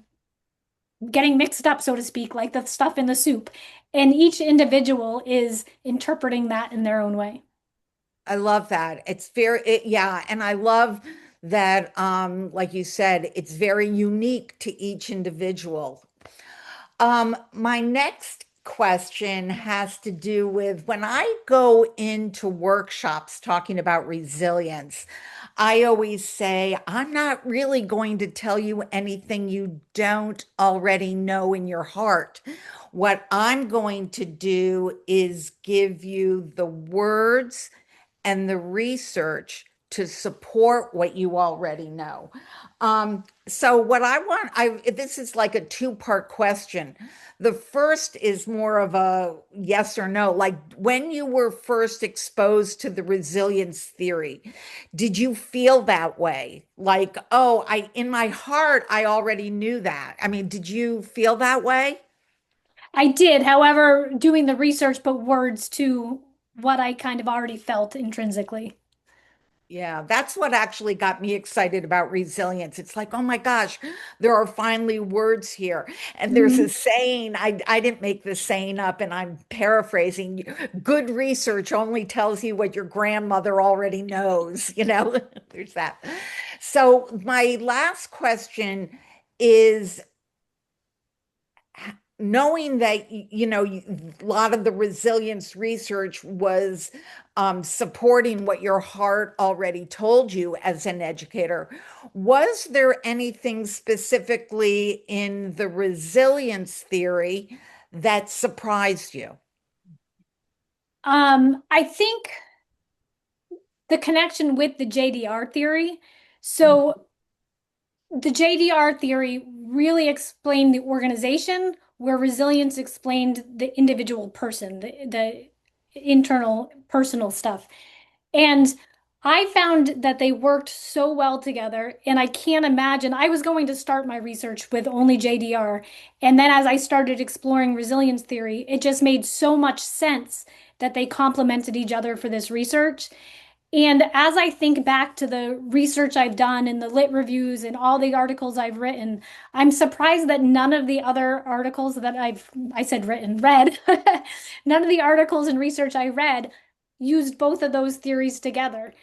Speaker 2: getting mixed up, so to speak, like the stuff in the soup. And each individual is interpreting that in their own way.
Speaker 3: I love that. Yeah, and I love that, like you said, it's very unique to each individual. My next question has to do with when I go into workshops talking about resilience, I always say, I'm not really going to tell you anything you don't already know in your heart. What I'm going to do is give you the words and the research to support what you already know. So what I want, this is like a two-part question. The first is more of a yes or no. Like when you were first exposed to the resilience theory, did you feel that way? Like, oh, in my heart, I already knew that. I mean, did you feel that way?
Speaker 2: I did, however, doing the research put words to what I kind of already felt intrinsically.
Speaker 3: Yeah, that's what actually got me excited about resilience. It's like, oh my gosh, there are finally words here. And there's a
Speaker 2: Mhm.
Speaker 3: saying, I didn't make this saying up, and I'm paraphrasing. Good research only tells you what your grandmother already knows, there's that. So my last question is knowing that a lot of the resilience research was supporting what your heart already told you as an educator, was there anything specifically in the resilience theory that surprised you?
Speaker 2: I think the connection with the JDR theory. So the JDR theory really explained the organization, where resilience explained the individual person, the internal personal stuff. And I found that they worked so well together. And I can't imagine, I was going to start my research with only JDR. And then as I started exploring resilience theory, it just made so much sense that they complemented each other for this research. And as I think back to the research I've done and the lit reviews and all the articles I've written, I'm surprised that none of the other articles that I said written, read, none of the articles and research I read used both of those theories together.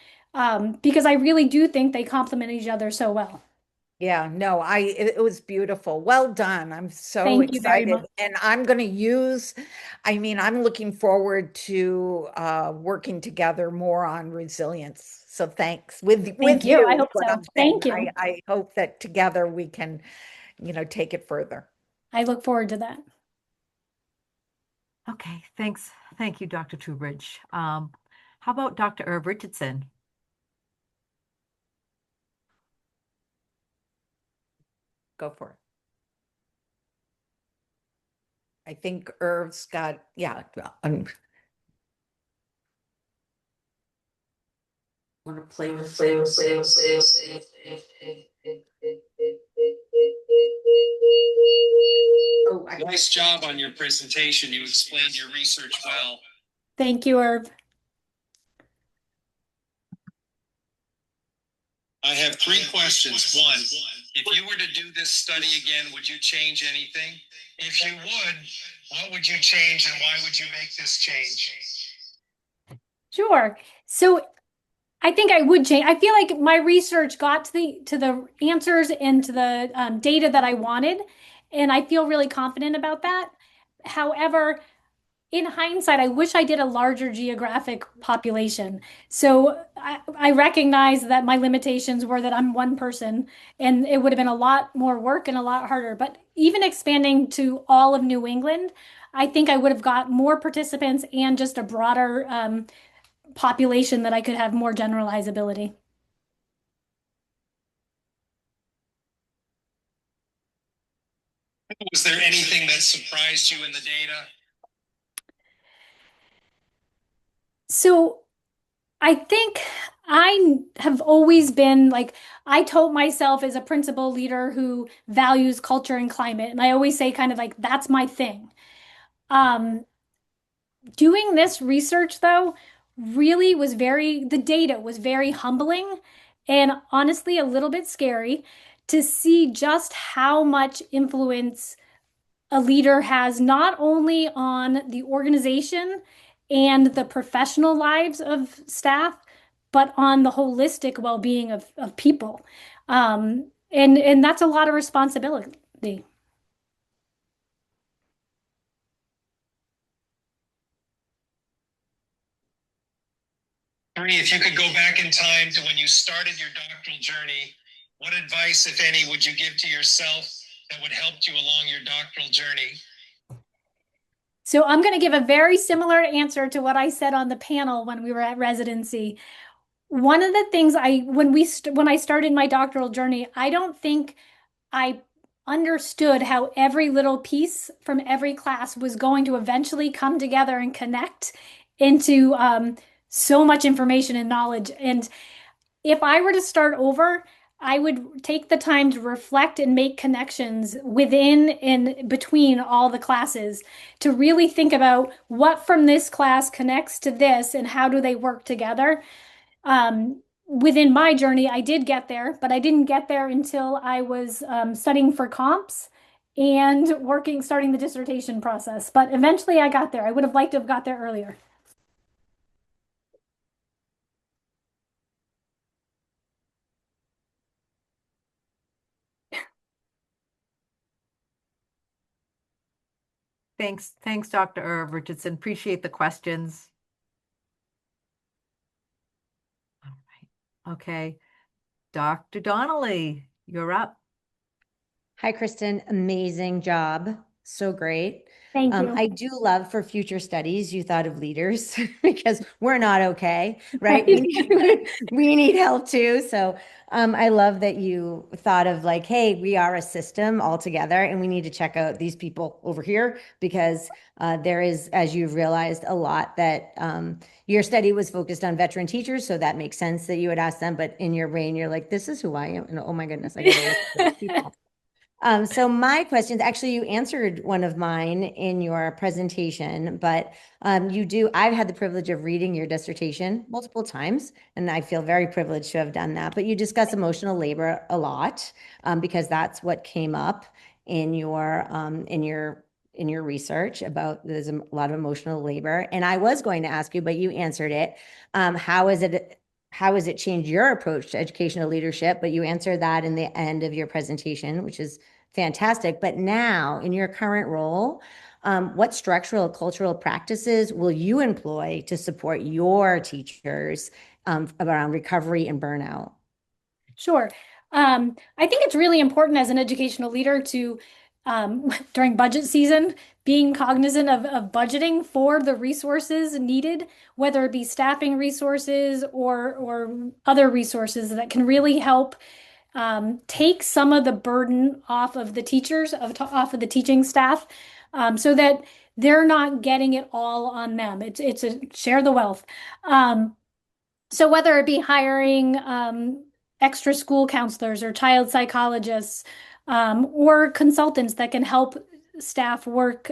Speaker 2: Because I really do think they complement each other so well.
Speaker 3: Yeah, no, it was beautiful. Well done. I'm so
Speaker 2: Thank you very
Speaker 3: excited.
Speaker 2: much.
Speaker 3: And I'm going to I mean, I'm looking forward to working together more on resilience. So thanks
Speaker 2: Thank
Speaker 3: with
Speaker 2: you.
Speaker 3: you
Speaker 2: I
Speaker 3: is
Speaker 2: hope
Speaker 3: what I'm
Speaker 2: so.
Speaker 3: saying.
Speaker 2: Thank you.
Speaker 3: I hope that together we can, take it further.
Speaker 2: I look forward to that.
Speaker 1: Okay, thanks. Thank you, Dr. Trubridge. How about Dr. Irv Richardson?
Speaker 3: Go for it. I think Irv's got, yeah. Want to play with Oh,
Speaker 4: Nice job on your presentation. You explained your research well.
Speaker 2: Thank you, Irv.
Speaker 4: I have three questions. One, if you were to do this study again, would you change anything? If you would, what would you change and why would you make this change?
Speaker 2: Sure. So I think I would change. I feel like my research got to the answers and to the data that I wanted, and I feel really confident about that. However, in hindsight, I wish I did a larger geographic population. So I recognize that my limitations were that I'm one person, and it would have been a lot more work and a lot harder. But even expanding to all of New England, I think I would have got more participants and just a broader population that I could have more generalizability.
Speaker 4: Was there anything that surprised you in the data?
Speaker 2: So I think I have always been like, I told myself as a principal leader who values culture and climate, and I always say kind of like, that's my thing. Um, Doing this research though really was the data was very humbling and honestly a little bit scary to see just how much influence a leader has not only on the organization and the professional lives of staff, but on the holistic well-being of people. And that's a lot of responsibility.
Speaker 4: Ernie, if you could go back in time to when you started your doctoral journey, what advice, if any, would you give to yourself that would help you along your doctoral journey?
Speaker 2: So I'm going to give a very similar answer to what I said on the panel when we were at residency. One of the things when I started my doctoral journey, I don't think I understood how every little piece from every class was going to eventually come together and connect into so much information and knowledge. And if I were to start over, I would take the time to reflect and make connections within and between all the classes to really think about what from this class connects to this and how do they work together. Within my journey, I did get there, but I didn't get there until I was studying for comps and starting the dissertation process. But eventually I got there. I would have liked to have got there earlier.
Speaker 1: Thanks, Dr. Irv Richardson. Appreciate the questions. All right. Okay. Dr. Donnelly, you're up.
Speaker 5: Hi, Kristen. Amazing job. So great.
Speaker 2: Thank you.
Speaker 5: I do love for future studies, you thought of leaders because we're not okay, right?
Speaker 2: Right.
Speaker 5: We need help too. So I love that you thought of like, hey, we are a system all together and we need to check out these people over here because there is, as you've realized, a lot that your study was focused on veteran teachers. So that makes sense that you would ask them. But in your brain, you're like, this is who I am. And oh my goodness, I got to look at those people. So my questions, actually, you answered one of mine in your presentation, but I've had the privilege of reading your dissertation multiple times, and I feel very privileged to have done that. But you discuss emotional labor a lot because that's what came up in your research about there's a lot of emotional labor. And I was going to ask you, but you answered it. How has it changed your approach to educational leadership? But you answered that in the end of your presentation, which is fantastic. But now, in your current role, what structural cultural practices will you employ to support your teachers around recovery and burnout?
Speaker 2: Sure. I think it's really important as an educational leader to, during budget season, being cognizant of budgeting for the resources needed, whether it be staffing resources or other resources that can really help take some of the burden off of the teachers, off of the teaching staff, so that they're not getting it all on them. It's a share the wealth. So whether it be hiring extra school counselors or child psychologists or consultants that can help staff work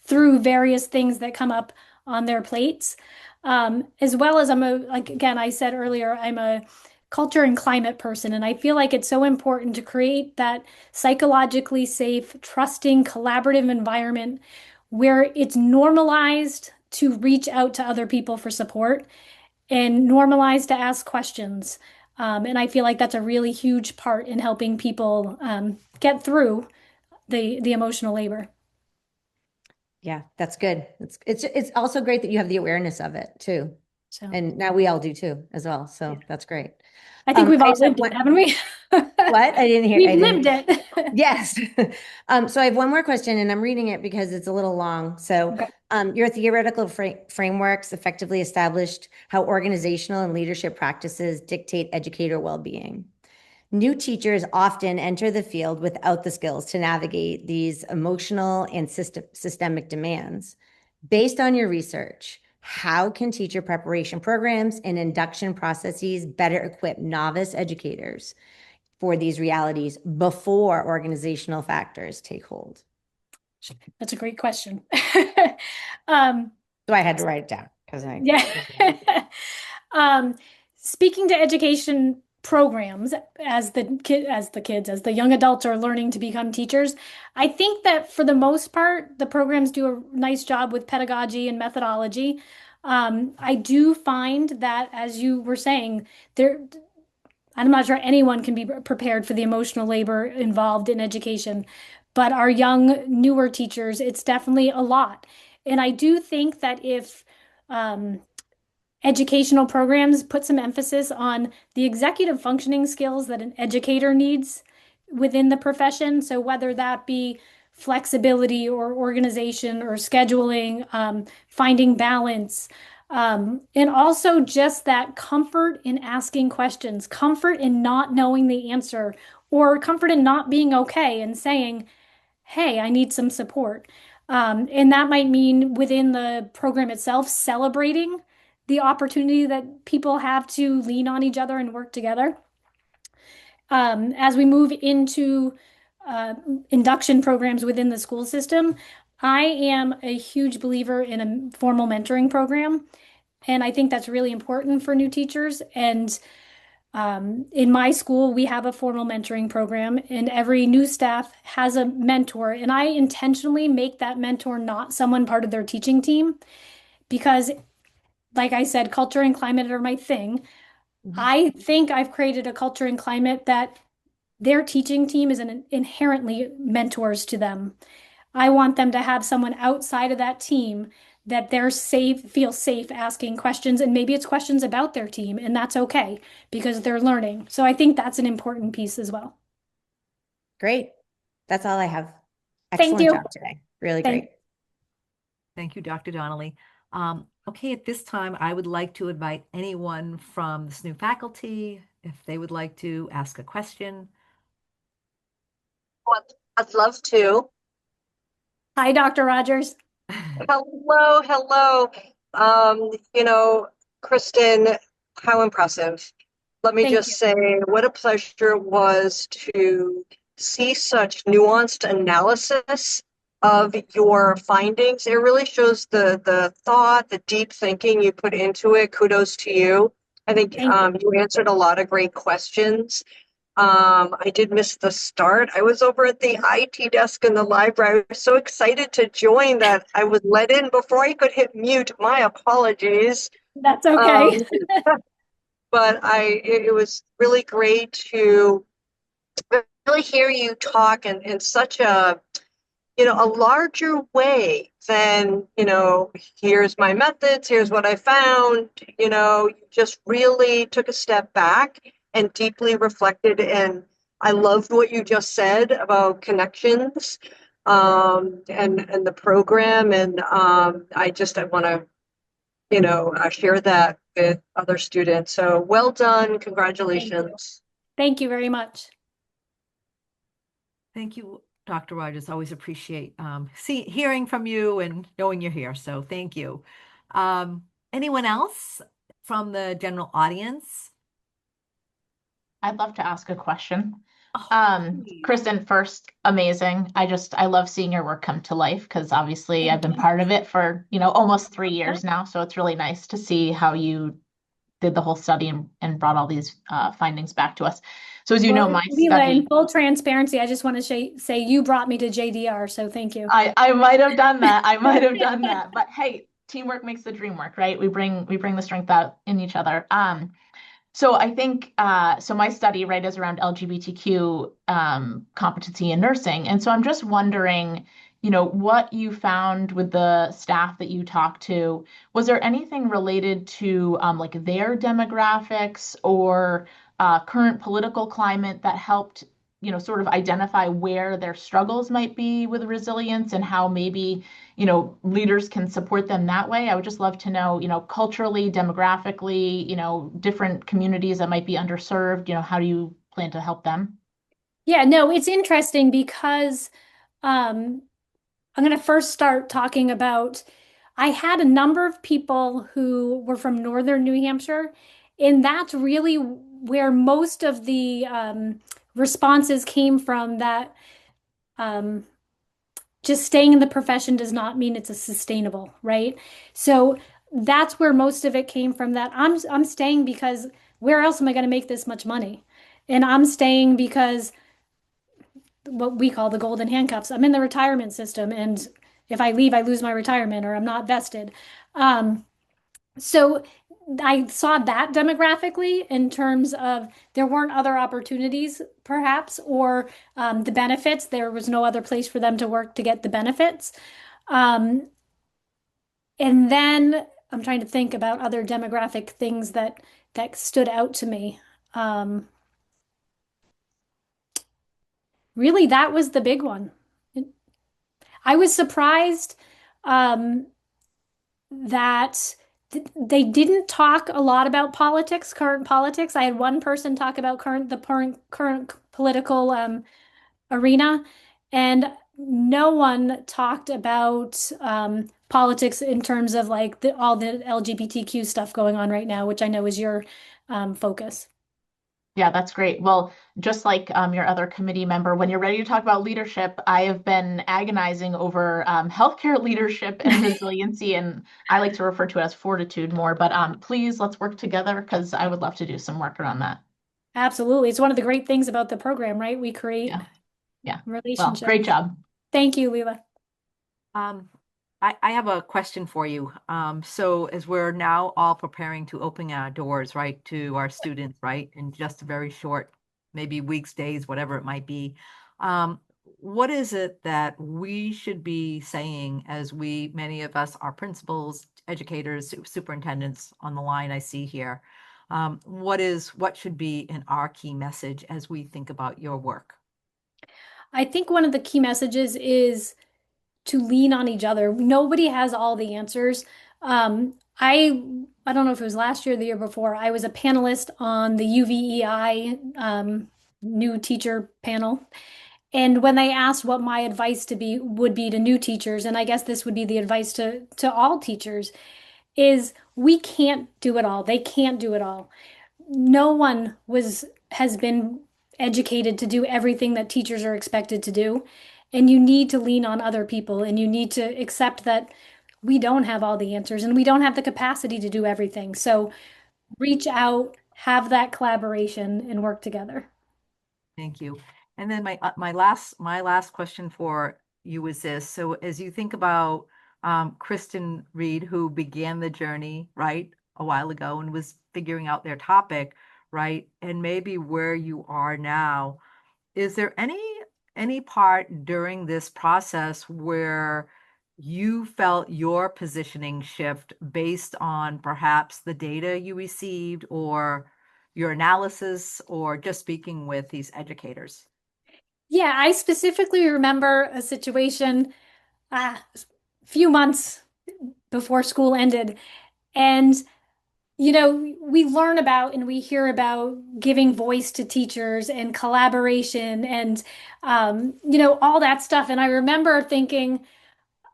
Speaker 2: through various things that come up on their plates, as well as like again, I said earlier, I'm a culture and climate person, and I feel like it's so important to create that psychologically safe, trusting, collaborative environment where it's normalized to reach out to other people for support and normalize to ask questions. And I feel like that's a really huge part in helping people get through the emotional labor.
Speaker 5: Yeah, that's good. It's also great that you have the awareness of it too.
Speaker 2: So
Speaker 5: And now we all do too, as well. So that's great.
Speaker 2: I think we've
Speaker 5: I
Speaker 2: all
Speaker 5: just have
Speaker 2: lived it, haven't we?
Speaker 5: what? I didn't hear.
Speaker 2: We've
Speaker 5: I didn't.
Speaker 2: lived it.
Speaker 5: Yes. So I have one more question, and I'm reading it because it's a little long. So,
Speaker 2: Okay.
Speaker 5: your theoretical frameworks effectively established how organizational and leadership practices dictate educator well-being. New teachers often enter the field without the skills to navigate these emotional and systemic demands. Based on your research, how can teacher preparation programs and induction processes better equip novice educators for these realities before organizational factors take hold?
Speaker 2: That's a great question. um,
Speaker 5: So I had to write it down because I.
Speaker 2: yeah. um, Speaking to education programs as the young adults are learning to become teachers, I think that for the most part, the programs do a nice job with pedagogy and methodology. I do find that, as you were saying, there I'm not sure anyone can be prepared for the emotional labor involved in education, but our young, newer teachers, it's definitely a lot. And I do think that if um, educational programs put some emphasis on the executive functioning skills that an educator needs within the profession, so whether that be flexibility or organization or scheduling, finding balance, and also just that comfort in asking questions, comfort in not knowing the answer, or comfort in not being okay and saying, hey, I need some support. And that might mean within the program itself, celebrating the opportunity that people have to lean on each other and work together. As we move into uh, induction programs within the school system, I am a huge believer in a formal mentoring program. And I think that's really important for new teachers. And in my school, we have a formal mentoring program, and every new staff has a mentor. And I intentionally make that mentor not someone part of their teaching team because, like I said, culture and climate are my thing. I think I've created a culture and climate that their teaching team is inherently mentors to them. I want them to have someone outside of that team that they're safe, feel safe asking questions, and maybe it's questions about their team, and that's okay because they're learning. So I think that's an important piece as well.
Speaker 5: Great. That's all I have.
Speaker 2: Thank
Speaker 5: Excellent
Speaker 2: you.
Speaker 5: job today. Really
Speaker 2: Thank
Speaker 5: great.
Speaker 1: Thank you, Dr. Donnelly. Okay, at this time, I would like to invite anyone from the SNU faculty if they would like to ask a question.
Speaker 6: I'd love to.
Speaker 2: Hi, Dr. Rogers.
Speaker 6: Hello, hello. You know, Kristen, how impressive. Let me
Speaker 2: Thank
Speaker 6: just
Speaker 2: you.
Speaker 6: say what a pleasure it was to see such nuanced analysis of your findings. It really shows the thought, the deep thinking you put into it. Kudos to you. I think
Speaker 2: Thank you.
Speaker 6: you answered a lot of great questions. I did miss the start. I was over at the IT desk in the library. I was so excited to join that I was let in before I could hit mute. My apologies.
Speaker 2: That's
Speaker 6: Um,
Speaker 2: okay.
Speaker 6: but it was really great to really hear you talk in such a, a larger way than, here's my methods, here's what I found, you just really took a step back and deeply reflected. And I loved what you just said about connections and the program. And I want to, share that with other students. So well done.
Speaker 2: Thank you.
Speaker 6: Congratulations.
Speaker 2: Thank you very much.
Speaker 1: Thank you, Dr. Rogers. Always appreciate hearing from you and knowing you're here. So thank you. Anyone else from the general audience?
Speaker 7: I'd love to ask a question.
Speaker 1: Please.
Speaker 7: Kristen, first, amazing. I love seeing your work come to life because obviously I've been
Speaker 2: Thank you.
Speaker 7: part of it for, almost 3 years now. So it's really nice to see how you did the whole study and brought all these findings back to us. So as you know,
Speaker 2: Well,
Speaker 7: my
Speaker 2: Leela, in
Speaker 7: study,
Speaker 2: full transparency, I just want to say you brought me to JDR, so thank you.
Speaker 7: I might have done that. I might have done that. But hey, teamwork makes the dream work, right? We bring the strength out in each other. So I think so my study, right, is around LGBTQ competency in nursing. And so I'm just wondering, what you found with the staff that you talked to. Was there anything related to like their demographics or current political climate that helped, sort of identify where their struggles might be with resilience and how maybe, leaders can support them that way? I would just love to know, culturally, demographically, different communities that might be underserved, how do you plan to help them?
Speaker 2: Yeah, no, it's interesting because um, I'm going to first start talking about I had a number of people who were from northern New Hampshire, and that's really where most of the responses came from that um, just staying in the profession does not mean it's a sustainable, right? So that's where most of it came from that I'm staying because where else am I going to make this much money? And I'm staying because what we call the golden handcuffs. I'm in the retirement system, and if I leave, I lose my retirement or I'm not vested. Um, so I saw that demographically in terms of there weren't other opportunities, perhaps, or the benefits. There was no other place for them to work to get the benefits. Um, and then I'm trying to think about other demographic things that stood out to me. Um, Really, that was the big one. I was surprised um, that they didn't talk a lot about politics, current politics. I had one person talk about current political arena, and no one talked about politics in terms of like all the LGBTQ stuff going on right now, which I know is your focus.
Speaker 7: Yeah, that's great. Well, just like your other committee member, when you're ready to talk about leadership, I have been agonizing over healthcare leadership and resiliency, and I like to refer to it as fortitude more. But please, let's work together because I would love to do some work around that.
Speaker 2: Absolutely. It's one of the great things about the program, right? We create
Speaker 7: Yeah, yeah. Well, great
Speaker 2: relationships.
Speaker 7: job.
Speaker 2: Thank you, Leela.
Speaker 1: Um, I have a question for you. So as we're now all preparing to open our doors, right, to our students, right, in just a very short, maybe weeks, days, whatever it might be, what is it that we should be saying as many of us are principals, educators, superintendents on the line I see here? What should be in our key message as we think about your work?
Speaker 2: I think one of the key messages is to lean on each other. Nobody has all the answers. I don't know if it was last year or the year before. I was a panelist on the UVEI new teacher panel. And when they asked what my advice to be would be to new teachers, and I guess this would be the advice to all teachers, is we can't do it all. They can't do it all. No one has been educated to do everything that teachers are expected to do. And you need to lean on other people and you need to accept that we don't have all the answers and we don't have the capacity to do everything. So reach out, have that collaboration and work together.
Speaker 1: Thank you. And then my last question for you is this. So as you think about Kristen Reed, who began the journey, right, a while ago and was figuring out their topic, right, and maybe where you are now, is there any part during this process where you felt your positioning shift based on perhaps the data you received or your analysis or just speaking with these educators?
Speaker 2: Yeah, I specifically remember a situation a few months before school ended. And we learn about and we hear about giving voice to teachers and collaboration and, all that stuff. And I remember thinking,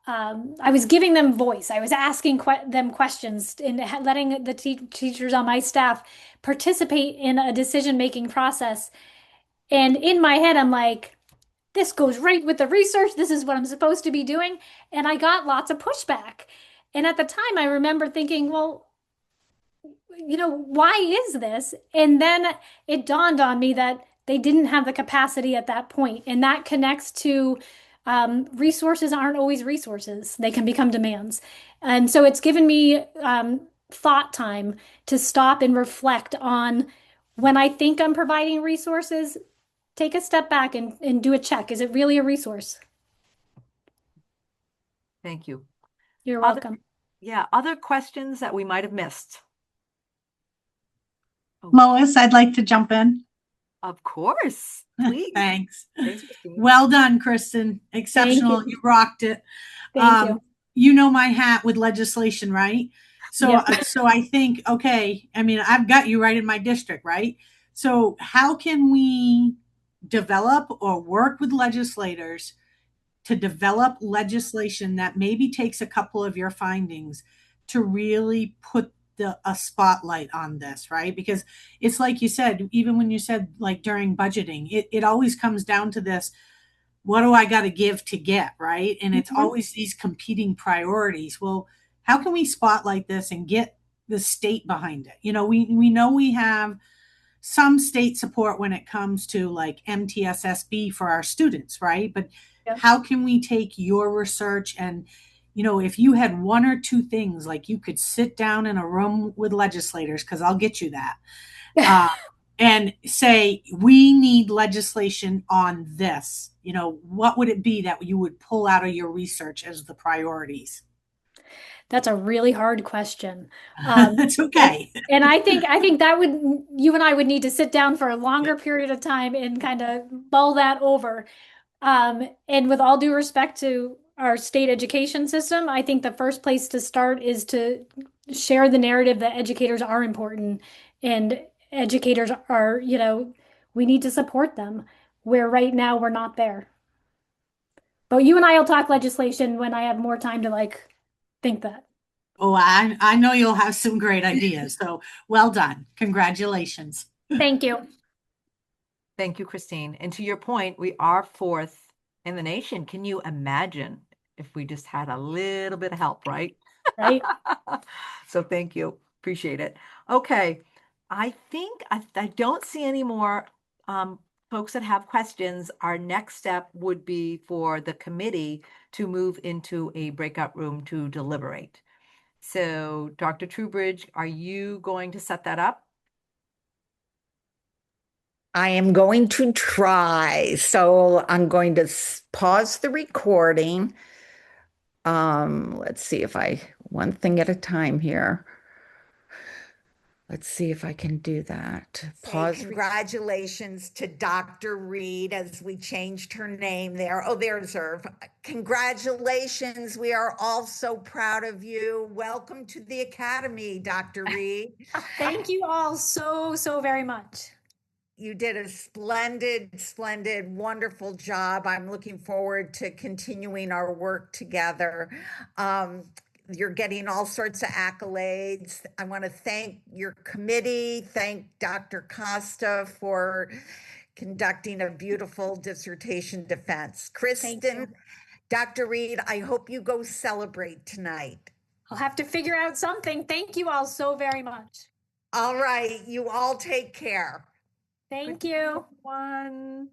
Speaker 2: I was giving them voice. I was asking them questions and letting the teachers on my staff participate in a decision-making process. And in my head, I'm like, this goes right with the research. This is what I'm supposed to be doing. And I got lots of pushback. And at the time, I remember thinking, well, why is this? And then it dawned on me that they didn't have the capacity at that point. And that connects to resources aren't always resources, they can become demands. And so it's given me thought time to stop and reflect on when I think I'm providing resources, take a step back and do a check. Is it really a resource?
Speaker 1: Thank you.
Speaker 2: You're
Speaker 1: Other,
Speaker 2: welcome.
Speaker 1: other questions that we might have missed? Okay.
Speaker 8: Lois, I'd like to jump in.
Speaker 1: Of course, please.
Speaker 8: Thanks.
Speaker 1: Thanks, Christine.
Speaker 8: Well done, Kristen. Exceptional. You rocked it.
Speaker 2: Thank you.
Speaker 8: You know my hat with legislation, right? So,
Speaker 2: Yep.
Speaker 8: so I think, okay, I mean, I've got you right in my district, right? So how can we develop or work with legislators to develop legislation that maybe takes a couple of your findings to really put a spotlight on this, right? Because it's like you said, even when you said like during budgeting, it always comes down to this, what do I got to give to get, right? And it's always these competing priorities. Well, how can we spotlight this and get the state behind it? You know, we know we have some state support when it comes to like MTSSB for our students, right? But how can we take your research and, you know, if you had one or two things, like you could sit down in a room with legislators, because I'll get you that, and say, we need legislation on this, you know, what would it be that you would pull out of your research as the priorities?
Speaker 2: That's a really hard question.
Speaker 8: It's okay.
Speaker 2: And I think that you and I would need to sit down for a longer period of time and kind of mull that over. And with all due respect to our state education system, I think the first place to start is to share the narrative that educators are important and educators are, we need to support them, where right now we're not there. But you and I will talk legislation when I have more time to think that.
Speaker 8: Oh, I know you'll have some great ideas. So well done. Congratulations.
Speaker 2: Thank you.
Speaker 1: Thank you, Christine. And to your point, we are fourth in the nation. Can you imagine if we just had a little bit of help, right?
Speaker 2: Right.
Speaker 1: So thank you. Appreciate it. Okay. I think I don't see any more folks that have questions. Our next step would be for the committee to move into a breakout room to deliberate. So, Dr. Trubridge, are you going to set that up?
Speaker 3: I am going to try. So I'm going to pause the recording. Let's see if one thing at a time here. Let's see if I can do that. Pause. Congratulations to Dr. Reed as we changed her name there. Oh, there's her. Congratulations. We are all so proud of you. Welcome to the Academy, Dr. Reed.
Speaker 2: Thank you all so very much.
Speaker 3: You did a splendid, wonderful job. I'm looking forward to continuing our work together. You're getting all sorts of accolades. I want to thank your committee, thank Dr. Costa for conducting a beautiful dissertation defense. Kristen, Dr. Reed, I hope you go celebrate tonight.
Speaker 2: I'll have to figure out something. Thank you all so very much.
Speaker 3: All right, you all take care.
Speaker 2: Thank you.
Speaker 1: One.